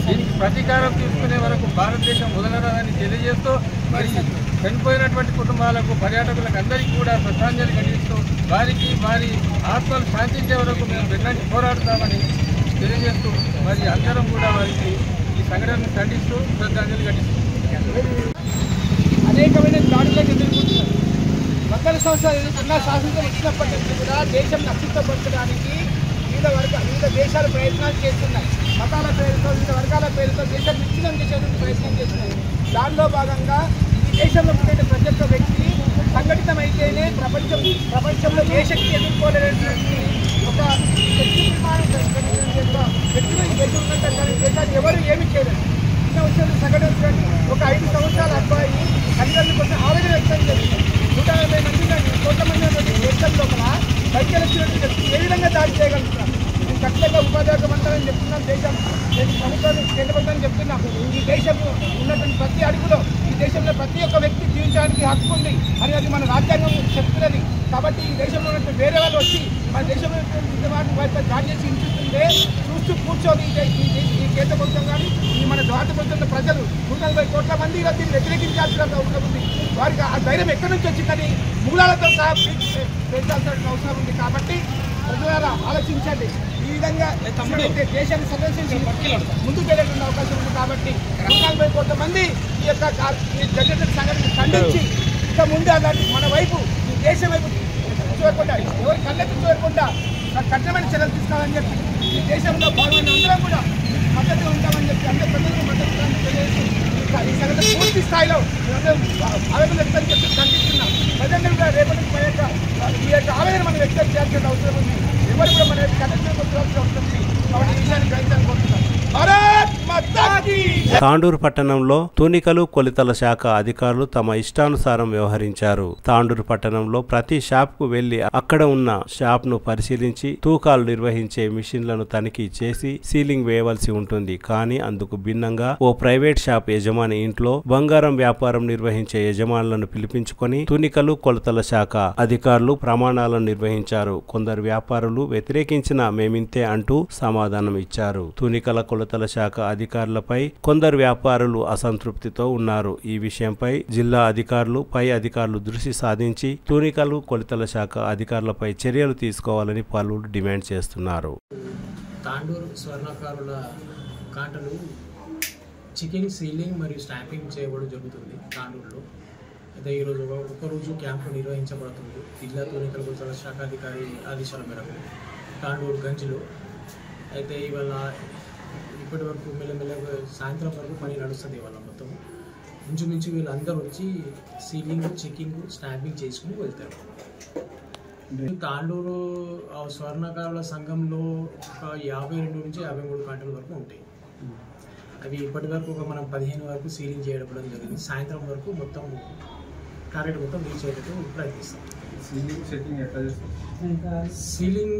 దీనికి ప్రతీకారం తీసుకునే వరకు భారతదేశం వదలరాదని తెలియజేస్తూ మరి చనిపోయినటువంటి కుటుంబాలకు, పర్యాటకులకు అందరికీ కూడా శ్రద్ధాంజలి ఘటిస్తూ వారి ఆత్మలు శాంతించే వరకు మేము వెన్నటి పోరాడుతామని తెలియజేస్తూ మరి అందరం కూడా వారికి ఈ సంఘటనను ఖండిస్తూ శ్రద్ధాంజలి ఘటిస్తూ అనేకమైన దాడులకు ఎదుర్కొంటున్నారు. 100 సంవత్సరాలు స్వాతంత్రం ఇచ్చినప్పటి నుంచి కూడా దేశం అస్తిత్వపరచడానికి వివిధ దేశాలు ప్రయత్నాలు చేస్తున్నాయి. మతాల పేరుతో, వివిధ వర్గాల పేరుతో దేశం విచ్ఛిన్నం చేసేందుకు ప్రయత్నం చేస్తున్నాయి. దానిలో భాగంగా ఈ దేశంలో ఉండే ప్రతి ఒక్క వ్యక్తి సంఘటితమైతేనే ప్రపంచంలో ఏ శక్తి ఎదుర్కోలేనటువంటి ఒక శక్తి నిర్మాణం వ్యక్తులు ఈ దేశం ఉన్నట్టు దేశాన్ని ఎవరు ఏమి చేయలేదు. చిన్న విషయంలో సంఘటన ఒక 5 సంవత్సరాల అబ్బాయి తల్లిదండ్రుల కోసం ఆవేదన వ్యక్తం చేస్తుంది. 180 మంది కొంతమంది దేశం లోపల బయటకు వచ్చినట్టు వ్యక్తి ఏ విధంగా దాడి చేయగలుగుతున్నారు? నేను ఖచ్చితంగా ఉపాధ్యాయ మంత్రాన్ని చెప్తున్నాను. ప్రభుత్వాన్ని కేంద్ర ప్రభుత్వాన్ని చెప్తున్నాం. ఈ దేశంలో ఉన్నటువంటి ప్రతి అడుగులో ఈ దేశంలో ప్రతి ఒక్క వ్యక్తి జీవించడానికి హక్కు ఉంది అని అది మన రాజ్యాంగం చెప్తున్నది. కాబట్టి ఈ దేశంలో ఉన్నటువంటి వేరే వాళ్ళు వచ్చి మన దేశంలో వాటిపై దాడి చేసి ఇంచుతుంటే చూస్తూ కూర్చొని ఈ కేంద్ర ప్రభుత్వం కానీ ఈ మన రాష్ట్ర ప్రభుత్వంలో ప్రజలు 140 కోట్ల మంది దీన్ని వ్యతిరేకించాల్సిన అవసరం ఉంది. వారికి ఆ ధైర్యం ఎక్కడి నుంచి వచ్చిందని మూలాలతో సహా పెంచాల్సిన అవసరం ఉంది. కాబట్టి ప్రజలారా ఆలోచించండి. ఈ విధంగా దేశాన్ని సందర్శించి ముందుకు వెళ్ళేటువంటి అవకాశం ఉంది. కాబట్టి 140 కోట్ల మంది ఈ యొక్క జరిగిన సంఘటన ఖండించి ఇంకా ముందు అలాంటి మన వైపు ఈ దేశం వైపు చూడకుండా ఎవరు కళ్ళెత్తి చూడకుండా కఠినమైన చర్యలు తీసుకోవాలని చెప్పి ఈ దేశంలో భాగమైన అందరం కూడా మద్దతుగా ఉంటామని చెప్పి అందరి ప్రజలకు మద్దతు తెలియజేసి ఈ సంఘటన పూర్తి స్థాయిలో ఆవేదన వ్యక్తం చేసి ఖండిస్తున్నాం. ప్రజలందరూ కూడా రేపటి ఈ యొక్క ఆవేదన మనం వ్యక్తం చేయాల్సిన అవసరం ఉంది. ఎవరు కూడా మన కఠినంగా అవసరం ఉంది. కాబట్టి ఈ విషయాన్ని గ్రహించాలని కోరుతున్నాం. తాండూరు పట్టణంలో తూనికలు కొలతల శాఖ అధికారులు తమ ఇష్టానుసారం వ్యవహరించారు. తాండూరు పట్టణంలో ప్రతి షాప్ కు వెళ్లి అక్కడ ఉన్న షాప్ ను పరిశీలించి తూకాలు నిర్వహించే మిషన్లను తనిఖీ చేసి సీలింగ్ వేయవలసి ఉంటుంది. కానీ అందుకు భిన్నంగా ఓ ప్రైవేట్ షాప్ యజమాని ఇంట్లో బంగారం వ్యాపారం నిర్వహించే యజమానులను పిలిపించుకొని తూనికలు కొలతల శాఖ అధికారులు ప్రమాణాలను నిర్వహించారు. కొందరు వ్యాపారులు వ్యతిరేకించిన మేమింతే అంటూ సమాధానం ఇచ్చారు. తూనికల కొలతల శాఖ అధికారులపై కొందరు వ్యాపారులు అసంతృప్తితో ఉన్నారు. ఈ విషయంపై జిల్లా అధికారులు పై అధికారులు దృష్టి సాధించి తూనికలు కొలతల శాఖ అధికారులపై చర్యలు తీసుకోవాలని పలువురు డిమాండ్ చేస్తున్నారు. తాండూరు స్వర్ణకారుల కాంటలు చికింగ్, సీలింగ్ మరియు స్టాంపింగ్ చేయబడి జరుగుతుంది తాండూరులో. అయితే ఈరోజు ఒకరోజు క్యాంపు నిర్వహించబడుతుంది జిల్లా తూనికల కొలతల శాఖ అధికారి ఆదేశాల మేరకు తాండూరు గంజిలో. అయితే ఇవాళ ఇప్పటి వరకు మెల్లమెల్లగా సాయంత్రం వరకు పని నడుస్తుంది. ఇవాళ మొత్తం ఇంచుమించు వీళ్ళందరూ వచ్చి సీలింగ్, చెకింగ్, స్టాంపింగ్ చేసుకుని వెళ్తారు. తాండూరు స్వర్ణకారుల సంఘంలో ఒక 52 నుంచి 53 గంటల వరకు ఉంటాయి. అవి ఇప్పటి వరకు ఒక మనం 15 వరకు సీలింగ్ చేయడం జరిగింది. సాయంత్రం వరకు మొత్తం టార్గెట్ మొత్తం రీచ్ అయ్యేటట్టు ప్రయత్నిస్తాం. సీలింగ్ చెకింగ్ ఎట్లా చేస్తాం? సీలింగ్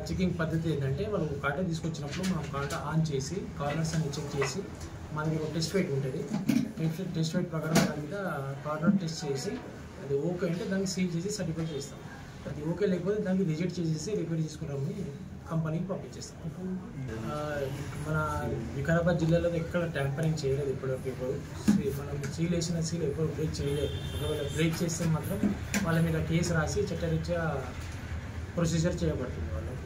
చెకింగ్ పద్ధతి ఏంటంటే వాళ్ళు కాటా తీసుకొచ్చినప్పుడు మనం కాటా ఆన్ చేసి కార్నర్స్ అన్ని చెక్ చేసి మనకి ఒక టెస్ట్ వెయిట్ ఉంటుంది. టెస్ట్ వెయిట్ ప్రకారం దాని మీద కార్నర్ టెస్ట్ చేసి అది ఓకే అంటే దాన్ని సీల్ చేసి సర్టిఫికేట్ చేస్తాం. అది ఓకే లేకపోతే దానికి రిజెక్ట్ చేసేసి రిపేర్ చేసుకుంటామని కంపెనీకి పంపించేస్తాం. మన వికారాబాద్ జిల్లాలో ఎక్కడ ట్యాంపరింగ్ చేయలేదు ఇప్పటివరకు. మనం సీల్ వేసిన సీల్ ఎప్పుడు బ్రేక్ చేయలేదు. ఒకవేళ బ్రేక్ చేస్తే మాత్రం వాళ్ళ మీద కేసు రాసి చట్టరీత్యా ప్రొసీజర్ చేయబడుతుంది. వాళ్ళకి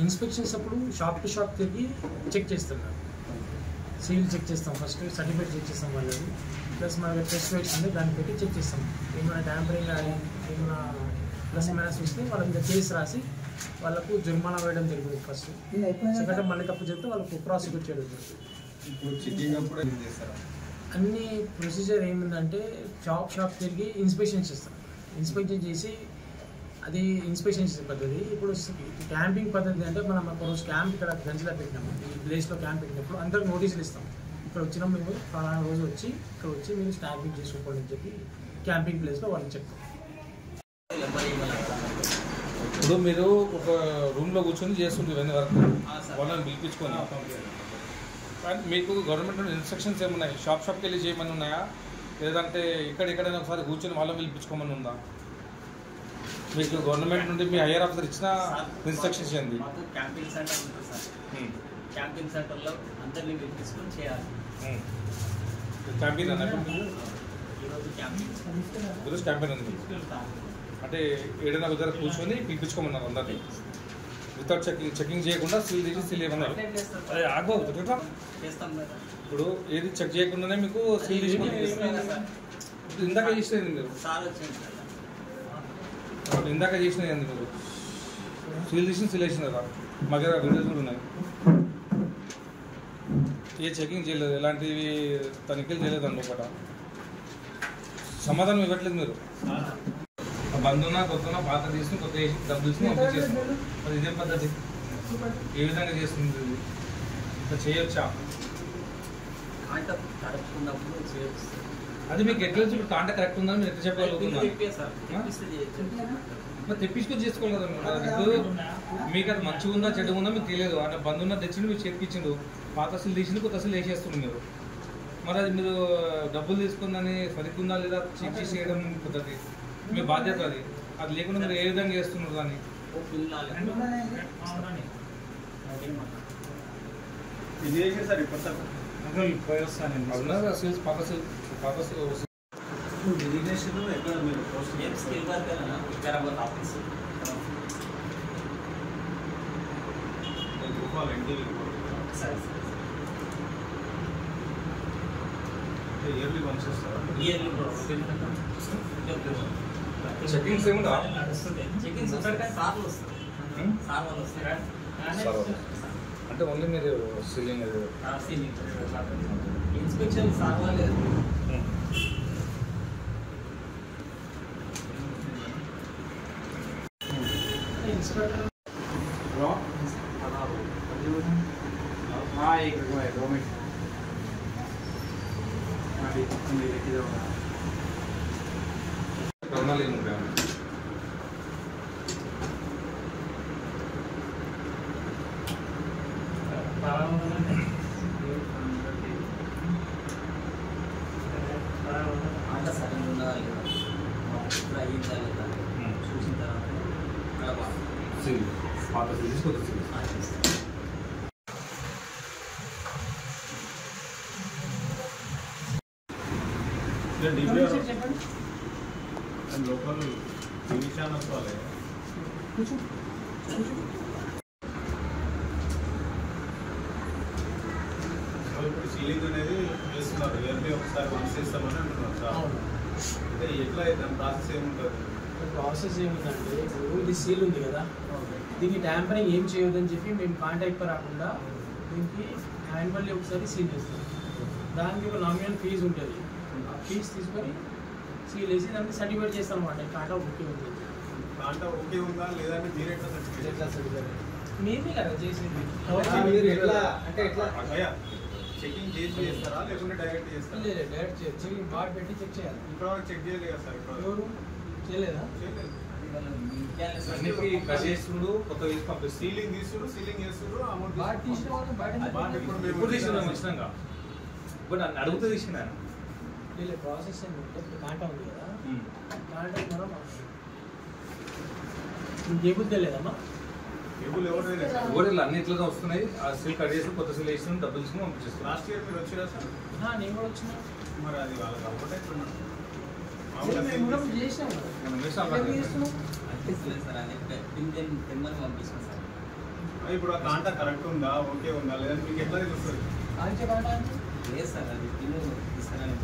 ఇన్స్పెక్షన్స్ అప్పుడు షాప్ టు షాప్ తిరిగి చెక్ చేస్తున్నాం. సీల్ చెక్ చేస్తాం, ఫస్ట్ సర్టిఫికేట్ చెక్ చేస్తాం వాళ్ళది, ప్లస్ మన టెస్ట్ వెయిట్స్ ఉంది దాన్ని పెట్టి చెక్ చేస్తాం. ఏమైనా ట్యాంపరింగ్ ఏమైనా ప్లస్ మైనస్ వస్తే వాళ్ళ మీద కేసు రాసి వాళ్ళకు జుర్మానా వేయడం జరుగుతుంది. ఫస్ట్ సెకండ్ మళ్ళీ తప్పు చెప్తే వాళ్ళకు ప్రాసిక్యూట్ చేయడం జరుగుతుంది. అన్ని ప్రొసీజర్ ఏమిందంటే షాప్ తిరిగి ఇన్స్పెక్షన్ చేస్తాం. ఇన్స్పెక్షన్ చేసి అది ఇన్స్పెక్షన్ చేసే పద్ధతి. ఇప్పుడు క్యాంపింగ్ పద్ధతి అంటే మనం ఒక రోజు క్యాంప్ ఇక్కడ గంజిలో పెట్టినాము. ఈ ప్లేస్లో క్యాంప్ పెట్టినప్పుడు అందరికి నోటీసులు ఇస్తాం. ఇక్కడ వచ్చినాం మేము ఫలానా రోజు వచ్చి ఇక్కడ వచ్చి మీరు స్టాంపింగ్ చేసుకోండి అని చెప్పి క్యాంపింగ్ ప్లేస్లో వాళ్ళకి చెప్తాం. ఇప్పుడు మీరు ఒక రూమ్లో కూర్చొని చేస్తుంటారు ఇవన్నీ వరకు వాళ్ళని పిలిపించుకొని, కానీ మీకు గవర్నమెంట్ ఇన్స్ట్రక్షన్స్ ఏమున్నాయి? షాప్కి వెళ్ళి చేయమని ఉన్నాయా, లేదంటే ఎక్కడైనా ఒకసారి కూర్చొని వాళ్ళని పిలిపించుకోమని ఉందా? మీకు గవర్నమెంట్ నుండి మీ హైయర్ ఆఫీసర్ ఇచ్చిన ఇన్స్ట్రక్షన్స్ ఏంది? క్యాంపింగ్ సెంటర్ ఉంటుంది సార్. క్యాంపింగ్ సెంటర్లో అందరినీ పిలిపించుకొని చేయాలి. క్యాంపింగ్ అన్నట్టు ఈరోజు క్యాంపెయిన్ ఉంది అంటే ఏదైనా దగ్గర కూర్చొని పిలిపించుకోమన్నారు అందరినీ వితౌట్ చెకింగ్ చేయకుండా సీల్ తీసి సీల్ ఏమన్నారు? అదే ఆగోదు ఇప్పుడు ఏది చెక్ చేయకుండానే మీకు సీల్ తీసి ఇందాక చేసినది మీరు ఇందాక చేసినది అండి మీరు సీల్ తీసి సీల్ వేసినారా? మా దగ్గర వీడియోస్ కూడా ఉన్నాయి. ఏ చెకింగ్ చేయలేదు, ఎలాంటివి తనిఖీలు చేయలేదు అందుకట సమాధానం ఇవ్వట్లేదు మీరు. బంధువునా కొత్తనా పాత తీసుకుని కొత్త డబ్బులు తీసుకుని పంపించేస్తున్నారు. మరి ఇదే పద్ధతి ఏ విధంగా చేస్తుంది? ఇట్లా చేయొచ్చా? అది మీకు ఎట్లా ఇప్పుడు కాంటాక్ట్ కరెక్ట్ ఉందని మీరు ఎట్లా చెప్పగలుగుతున్నారు? మరి తెప్పించుకొని చేసుకోవాలి కదా మీరు. మీకు అది మంచిగా ఉందా చెడు ఉందా మీకు తెలియదు. అంటే బంధువున్నా తెచ్చిండు మీరు చేతికిచ్చిండు, పాత అసలు తీసిండు కొత్త అసలు వేసేస్తున్నారు మీరు. మరి అది మీరు డబ్బులు తీసుకుందని సరిగ్గుందా లేదా చెక్ చేసి చేయడం పద్ధతి మీ బాధ్యత. అది లేకుండా మీరు ఏ విధంగా చేస్తున్నారు దాన్ని? చెకింగ్స్ ఏముందా? అంటే ఓన్లీ మీరు సీలింగ్ ఇన్స్పెక్షన్ సార్ వాళ్ళే. అంత సరైన ఉందా లేదా ఇప్పుడు అయ్యిందా లేదా చూసిన తర్వాత లోకల్ టీవీ ఛానల్స్ వాళ్ళే ఇప్పుడు సీలింగ్ అనేది చేస్తున్నారు ఇయర్లీ ఒకసారి వన్స్ చేస్తామని అంటున్నారు సార్. అంటే ఎట్లా అయితే ప్రాసెస్ ఏముంటుంది? ప్రాసెస్ ఏముందంటే ఇప్పుడు ఇది సీల్ ఉంది కదా, దీనికి ట్యాంపరింగ్ ఏం చేయొద్దని చెప్పి మేము కాంటాక్ట్ రాకుండా దీనికి యాన్యువల్లీ ఒకసారి సీల్ చేస్తాం. దానికి ఒక నామినల్ ఫీజు ఉంటుంది, ఆ ఫీజు తీసుకొని సీల్ వేసి దానికి సర్టిఫికేట్ చేస్తాం అన్నమాట. కాంటా ఓకే ఉంది, కాంటా ఓకే ఉందా లేదంటే మీరు ఎట్లా సర్టిఫికేట్ మేమే కదా చేసేది. అంటే ఎట్లా చెకింగ్ చేసి చేస్తారా లేకుంటే డైరెక్ట్ చేస్తారా? లేదు డైరెక్ట్ చెకింగ్ బాట్ పెట్టి చెక్ చేయాలి. ఇప్పుడు చెక్ చేయలేదు కదా సార్? ఇప్పుడు ఎవరు చేయలేదా? చేయలేదు. అన్నిటికీ చేస్తుడు కొత్త పంపిస్తారు, సీలింగ్ తీసుడు, సీలింగ్ చేస్తుడు, అమౌంట్ బాట్ తీసిన వాళ్ళు బాట్ ఇప్పుడు తీసుకున్నాం వచ్చినాక ఇప్పుడు నన్ను అడుగుతూ తీసుకున్నాను. లేదు ప్రాసెస్ ఏంటంటే ఇప్పుడు కాంటా ఉంది కదా, కాంటా మనం ఇంకేబుల్ తెలియదమ్మా. ఊరిలో అన్నిట్లుగా వస్తున్నాయి. ఆ సీల్ కట్ చేసి కొత్త సీల్ వేసి డబ్బులు తీసుకుని పంపించేస్తాం. లాస్ట్ ఇయర్ మీరు వచ్చినా సార్? నేను కూడా వచ్చిన. మరి అది వాళ్ళకి అవ్వటే ఇప్పుడు ఆ కాంటా కరెక్ట్ ఉందా ఓకే ఉందా లేదంటే మీకు ఎట్లా తెలుస్తుంది? లేదు సార్, అది తిను తీసుకురాని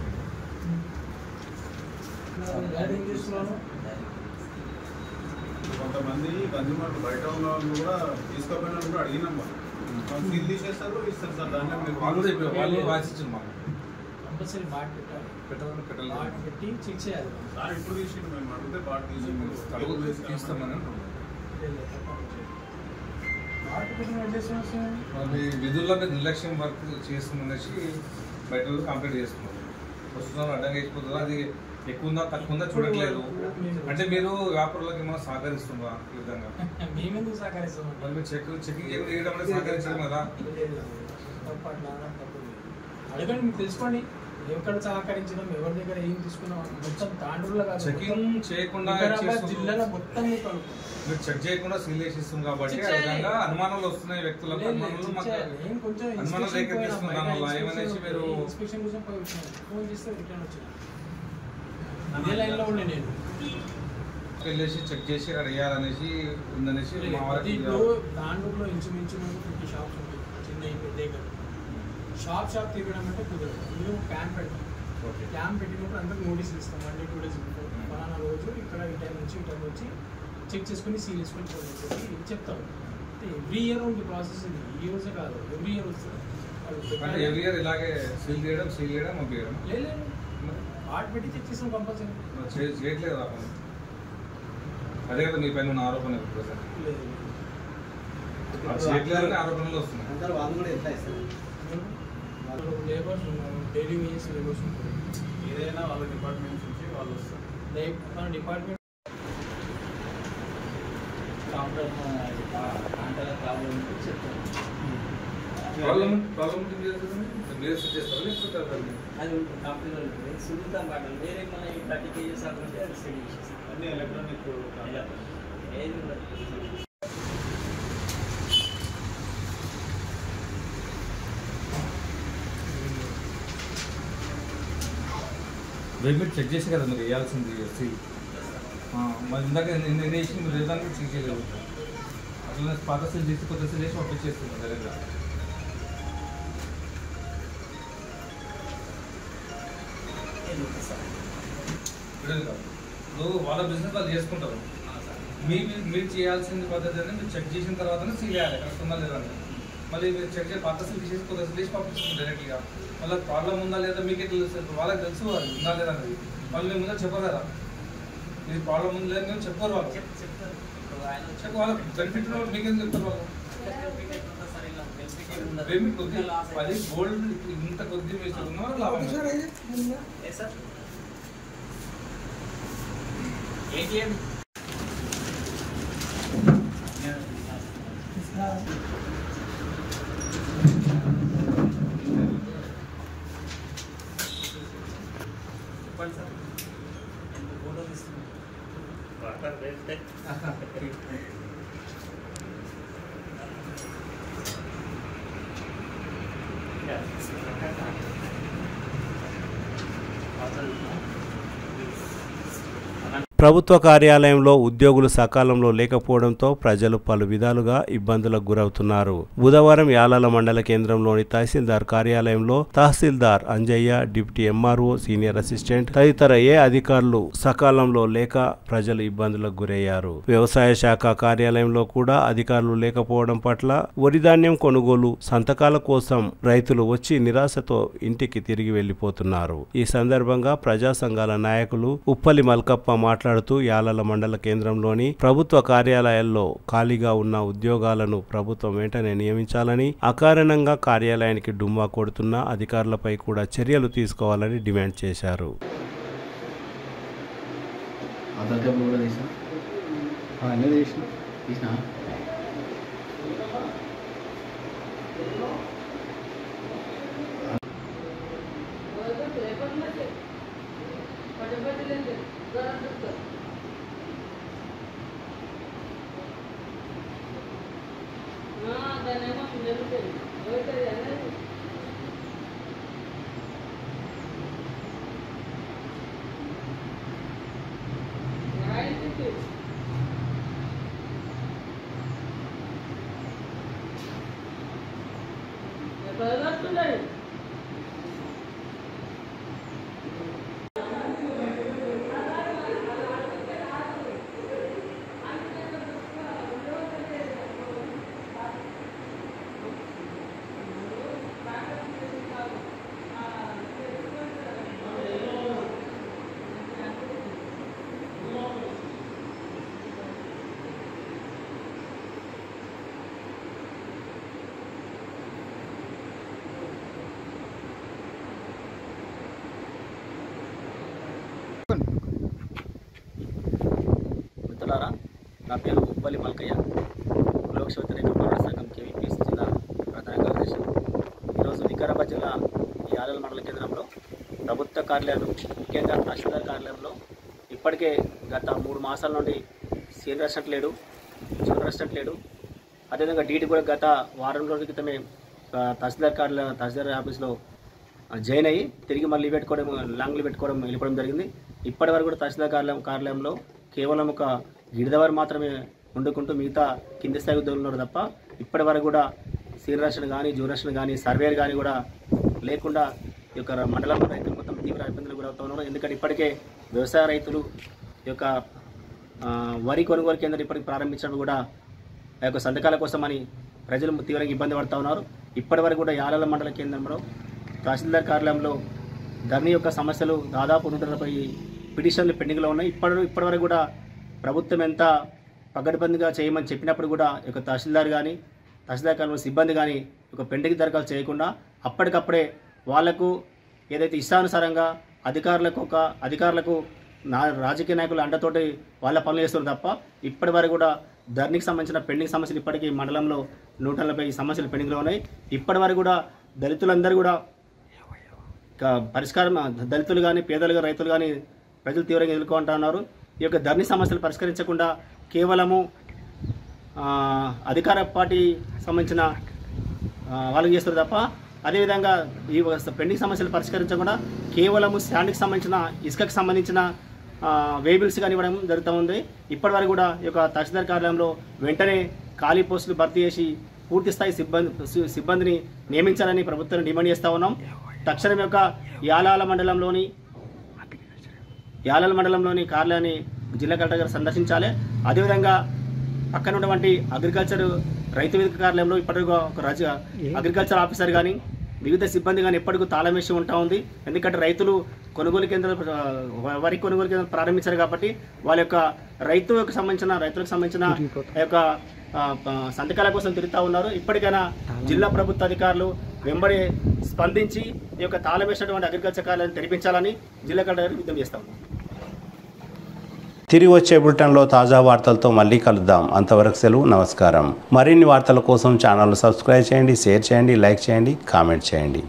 కొంతమంది కన్జ్యూమర్లు బయట ఉన్న వాళ్ళు కూడా తీసుకోపోయినా కూడా అడిగినాం. సీల్ తీసేస్తారు ఇస్తారు సార్. దాంట్లో కంపల్సరీ బాట్ పెట్టాలి, బాట్ పెట్టి చెక్ చేయాలి సార్. ఇప్పుడు తీసి మేము అడిగితే బాట్ తీసి తీస్తామని మీ విధుల్లో నిర్లక్ష్యం వర్క్ చేస్తుందనేసి బయట కంప్లీట్ చేస్తున్నారు. వస్తున్నారు అడ్డంగా అయిపోతుందా, అది ఎక్కువ ఉందా తక్కువ ఉందా చూడట్లేదు. అంటే మీరు వ్యాపారులకు ఏమైనా సహకరిస్తుందా ఈ విధంగా? మేమెందుకు సహకరిస్తాం? మీరు చెకింగ్ చేయడం అనేది సహకరించడం కదా. అడగండి, మీకు తెలుసుకోండి ఎక్కడ సహకరించడం, ఎవరి దగ్గర ఏం తీసుకున్నాం. మొత్తం తాండూరులో కాదు, చెకింగ్ చేయకుండా జిల్లాలో మొత్తం మీరు చెక్ చేయకుండా సీల్ చేసిస్తుంది కాబట్టి ఆ విధంగా అనుమానాలు వస్తున్నాయి వ్యక్తులకు. అనుమానాలు అనుమానాలు రేకెత్తిస్తుంది. దానివల్ల ఏమనేసి మీరు ఇన్స్పెక్షన్ కోసం పోయి వచ్చినాను, ఫోన్ చేస్తే రిటర్న్ వచ్చిన అదే లైన్లో ఉండే నేను వెళ్ళేసి చెక్ చేసి అక్కడ వేయాలనేసి ఉందనేసి మా వారికి. తాండూరులో ఇంచుమించు 50 షాప్స్ ఉంటాయి, చిన్న పెద్ద షాప్ తిరగడం అంటే కుదరదు. మీరు క్యాంప్ పెడతాం, క్యాంప్ పెట్టినప్పుడు అందరికి నోటీసులు ఇస్తాం. 1 day 2 days బిఫోర్ ఫలానా రోజు ఇక్కడ ఈ టైం నుంచి ఈ టైం వచ్చి చెక్ చేసుకుని సీల్ వేసుకొని పోయి చెప్తాం. ఎవ్రీ ఇయర్ ఉంది ప్రాసెస్. ఇది ఈ రోజే కాదు, ఎవ్రీ ఇయర్ వస్తుంది. ఎవ్రీ ఇయర్ ఇలాగే సీల్ చేయడం పంపించడం లేదు, బాట్ పెట్టి చెక్ చేస్తాం కంపల్సరీ. చేయట్లేదు అదే కదా మీ పైన ఉన్న ఆరోపణ. చేయట్లేదని ఆరోపణలు వస్తున్నాయి. వాళ్ళు కూడా ఎట్లా ఇస్తారు? లేబర్స్ ఉన్నారు, డైలీ వేజెస్ లేబర్స్ ఉంటారు. ఏదైనా వాళ్ళ డిపార్ట్మెంట్ నుంచి వాళ్ళు వస్తారు. మన డిపార్ట్మెంట్ అది కంపెనీలో ఉంటుంది. సున్నితం పాటలు వేరే మన 30 kgs అటువంటి అది సెట్ చేసేస్తాం. అన్ని ఎలక్ట్రానిక్ ఏది కూడా మీరు చెక్ చేసి కదా మీరు వేయాల్సింది సీల్. మరి ఇందాక నేను వేసి మీరు వేయడానికి చెక్ చేయలేదు. అట్లా పాత సీల్ తీసి కొత్త సీల్ వేసి పంపించేస్తున్నాను డైరెక్ట్గా. నువ్వు వాళ్ళ బిజినెస్ వాళ్ళు చేసుకుంటారు. మీరు చేయాల్సిన పద్ధతి అనేది మీరు చెక్ చేసిన తర్వాతనే సీల్ వేయాలి, కరెక్ట్ ఉందా లేదా. మళ్ళీ మీరు చెక్ చేసి పాత సీల్ తీసేసి కొత్త సీల్ వేసి పంపిస్తుంది డైరెక్ట్గా. మళ్ళీ ప్రాబ్లం ఉందా లేదా మీకే తెలుసు, వాళ్ళకి తెలుసు ఉందా లేదా అనేది. వాళ్ళు మేము ముందే చెప్పరు కదా, ఇది ప్రాబ్లం ఉంది లేదా మేము చెప్పరు. వాళ్ళు చెప్పు, వాళ్ళకి బెనిఫిట్ మీకేం చెప్తారు వాళ్ళు. పేమెంట్ కొద్ది 10 గోల్డ్ ఇంత కొద్ది వేసుకున్నా లాభం సార్ ఏటీఎం చెప్పండి సార్ ఫోటో తీసుకుంటాం ప్రభుత్వ కార్యాలయంలో ఉద్యోగులు సకాలంలో లేకపోవడంతో ప్రజలు పలు విధాలుగా ఇబ్బందులకు గురవుతున్నారు. బుధవారం యాలాల మండల కేంద్రంలోని తహసీల్దార్ కార్యాలయంలో తహసీల్దార్ Anjaiah, deputy MRO, senior assistant తదితర అధికారులు సకాలంలో లేక ప్రజలు ఇబ్బందులకు గురయ్యారు. వ్యవసాయ శాఖ కార్యాలయంలో కూడా అధికారులు లేకపోవడం పట్ల వరి ధాన్యం కొనుగోలు సంతకాల కోసం రైతులు వచ్చి నిరాశతో ఇంటికి తిరిగి వెళ్లిపోతున్నారు. ఈ సందర్భంగా ప్రజా సంఘాల నాయకులు ఉప్పలి మల్కప్ప మాట్లాడుతూ యాలాల మండల కేంద్రంలోని ప్రభుత్వ కార్యాలయాల్లో ఖాళీగా ఉన్న ఉద్యోగాలను ప్రభుత్వం వెంటనే నియమించాలని, అకారణంగా కార్యాలయానికి డుమ్మా కొడుతున్న అధికారులపై కూడా చర్యలు తీసుకోవాలని డిమాండ్ చేశారు. నా పేరు ఉప్పలి మల్కయ్య, లోక్ వ్యతిరేక పోరాట సంఘం కేవీపీఎస్ జిల్లా ప్రధాన కార్యదర్శి. ఈరోజు వికారాబాద్ జిల్లా యాలాల మండల కేంద్రంలో ప్రభుత్వ కార్యాలయాలు, ముఖ్యంగా తహసీల్దార్ కార్యాలయంలో ఇప్పటికే గత 3 మాసాల నుండి సీనియర్ అసిస్టెంట్ లేడు, జూనియర్ అసిస్టెంట్ లేడు. అదేవిధంగా డీటీ కూడా గత వారం రోజుల క్రితమే తహసీల్దార్ ఆఫీస్లో జాయిన్ అయ్యి తిరిగి మళ్ళీ పెట్టుకోవడం, లాంగ్ లీవ్ పెట్టుకోవడం, వెళ్ళిపోవడం జరిగింది. ఇప్పటి వరకు కూడా తహసీల్దార్ కార్యాలయంలో కేవలం ఒక గిరిదవారు మాత్రమే వండుకుంటూ మిగతా కింది స్థాయి ఉద్యోగులు ఉన్నారు తప్ప ఇప్పటి వరకు కూడా సీనియర్ అసిస్టెంట్ కానీ, జూనియర్ అసిస్టెంట్ కానీ, సర్వేయర్ కానీ కూడా లేకుండా ఈ యొక్క మండలంలో రైతులు మొత్తం తీవ్ర ఇబ్బందులు గురవుతూ ఉన్నారు. ఎందుకంటే ఇప్పటికే వ్యవసాయ రైతులు ఈ యొక్క వరి కొనుగోలు కేంద్రం ఇప్పటికి ప్రారంభించడం కూడా ఆ యొక్క సంతకాల కోసమని ప్రజలు తీవ్రంగా ఇబ్బంది పడుతూ ఉన్నారు. ఇప్పటి వరకు కూడా యాలాల మండల కేంద్రంలో తహసీల్దార్ కార్యాలయంలో ధరణి యొక్క సమస్యలు దాదాపు 130 పిటిషన్లు పెండింగ్లో ఉన్నాయి. ఇప్పటి వరకు కూడా ప్రభుత్వం ఎంత పగడ్బందీగా చేయమని చెప్పినప్పుడు కూడా ఒక తహసీల్దార్ కానీ, తహసీల్దార్ కార్యాలయంలో సిబ్బంది కానీ ఒక పెండింగ్ దరఖాస్తు చేయకుండా అప్పటికప్పుడే వాళ్లకు ఏదైతే ఇష్టానుసారంగా అధికారులకు రాజకీయ నాయకుల అండతోటి వాళ్ళ పనులు చేస్తున్నారు తప్ప ఇప్పటి వరకు కూడా ధరణికి సంబంధించిన పెండింగ్ సమస్యలు ఇప్పటికీ మండలంలో 140 సమస్యలు పెండింగ్లో ఉన్నాయి. ఇప్పటి వరకు కూడా దళితులందరూ కూడా పరిష్కారం, దళితులు కానీ, పేదలు, రైతులు కానీ ప్రజలు తీవ్రంగా ఎదుర్కొంటున్నారు. ఈ యొక్క ధరణి సమస్యలు పరిష్కరించకుండా కేవలము అధికార పార్టీ సంబంధించిన వాళ్ళకి చేస్తారు తప్ప అదేవిధంగా ఈ పెండింగ్ సమస్యలు పరిష్కరించకుండా కేవలము స్టాండ్కి సంబంధించిన, ఇసుకకి సంబంధించిన వేబిల్స్ కానీ ఇవ్వడం జరుగుతూ ఉంది. ఇప్పటి వరకు కూడా ఈ యొక్క తహసీల్దార్ కార్యాలయంలో వెంటనే ఖాళీ పోస్టులు భర్తీ చేసి పూర్తి స్థాయి సిబ్బందిని నియమించాలని ప్రభుత్వాన్ని డిమాండ్ చేస్తూ ఉన్నాం. తక్షణం యొక్క యాలాల మండలంలోని కార్యాలయాన్ని జిల్లా కలెక్టర్ గారు సందర్శించాలి. అదేవిధంగా పక్కన ఉన్నటువంటి అగ్రికల్చర్ రైతు వేదిక కార్యాలయంలో ఇప్పటికీ ఒక అగ్రికల్చర్ ఆఫీసర్ కానీ, వివిధ సిబ్బంది కానీ ఎప్పటికీ తాళం వేసి ఉంటా ఉంది. ఎందుకంటే రైతులు కొనుగోలు కేంద్రాలు, వరి కొనుగోలు కేంద్రాలు ప్రారంభించారు కాబట్టి వాళ్ళ యొక్క రైతులకు సంబంధించిన యొక్క సంతకాల కోసం తిరుగుతూ ఉన్నారు. ఇప్పటికైనా జిల్లా ప్రభుత్వ అధికారులు వెంబడి స్పందించి ఈ యొక్క తాళం వేసినటువంటి అగ్రికల్చర్ కార్యాలయాన్ని తెరిపించాలని జిల్లా కలెక్టర్ విజ్ఞప్తి చేస్తాం. తిరిగి వచ్చే బులెటిన్లో తాజా వార్తలతో మళ్ళీ కలుద్దాం. అంతవరకు సెలవు, నమస్కారం. మరిన్ని వార్తల కోసం ఛానల్ సబ్స్క్రైబ్ చేయండి, షేర్ చేయండి, లైక్ చేయండి, కామెంట్ చేయండి.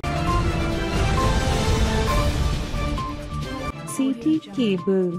CT Cable.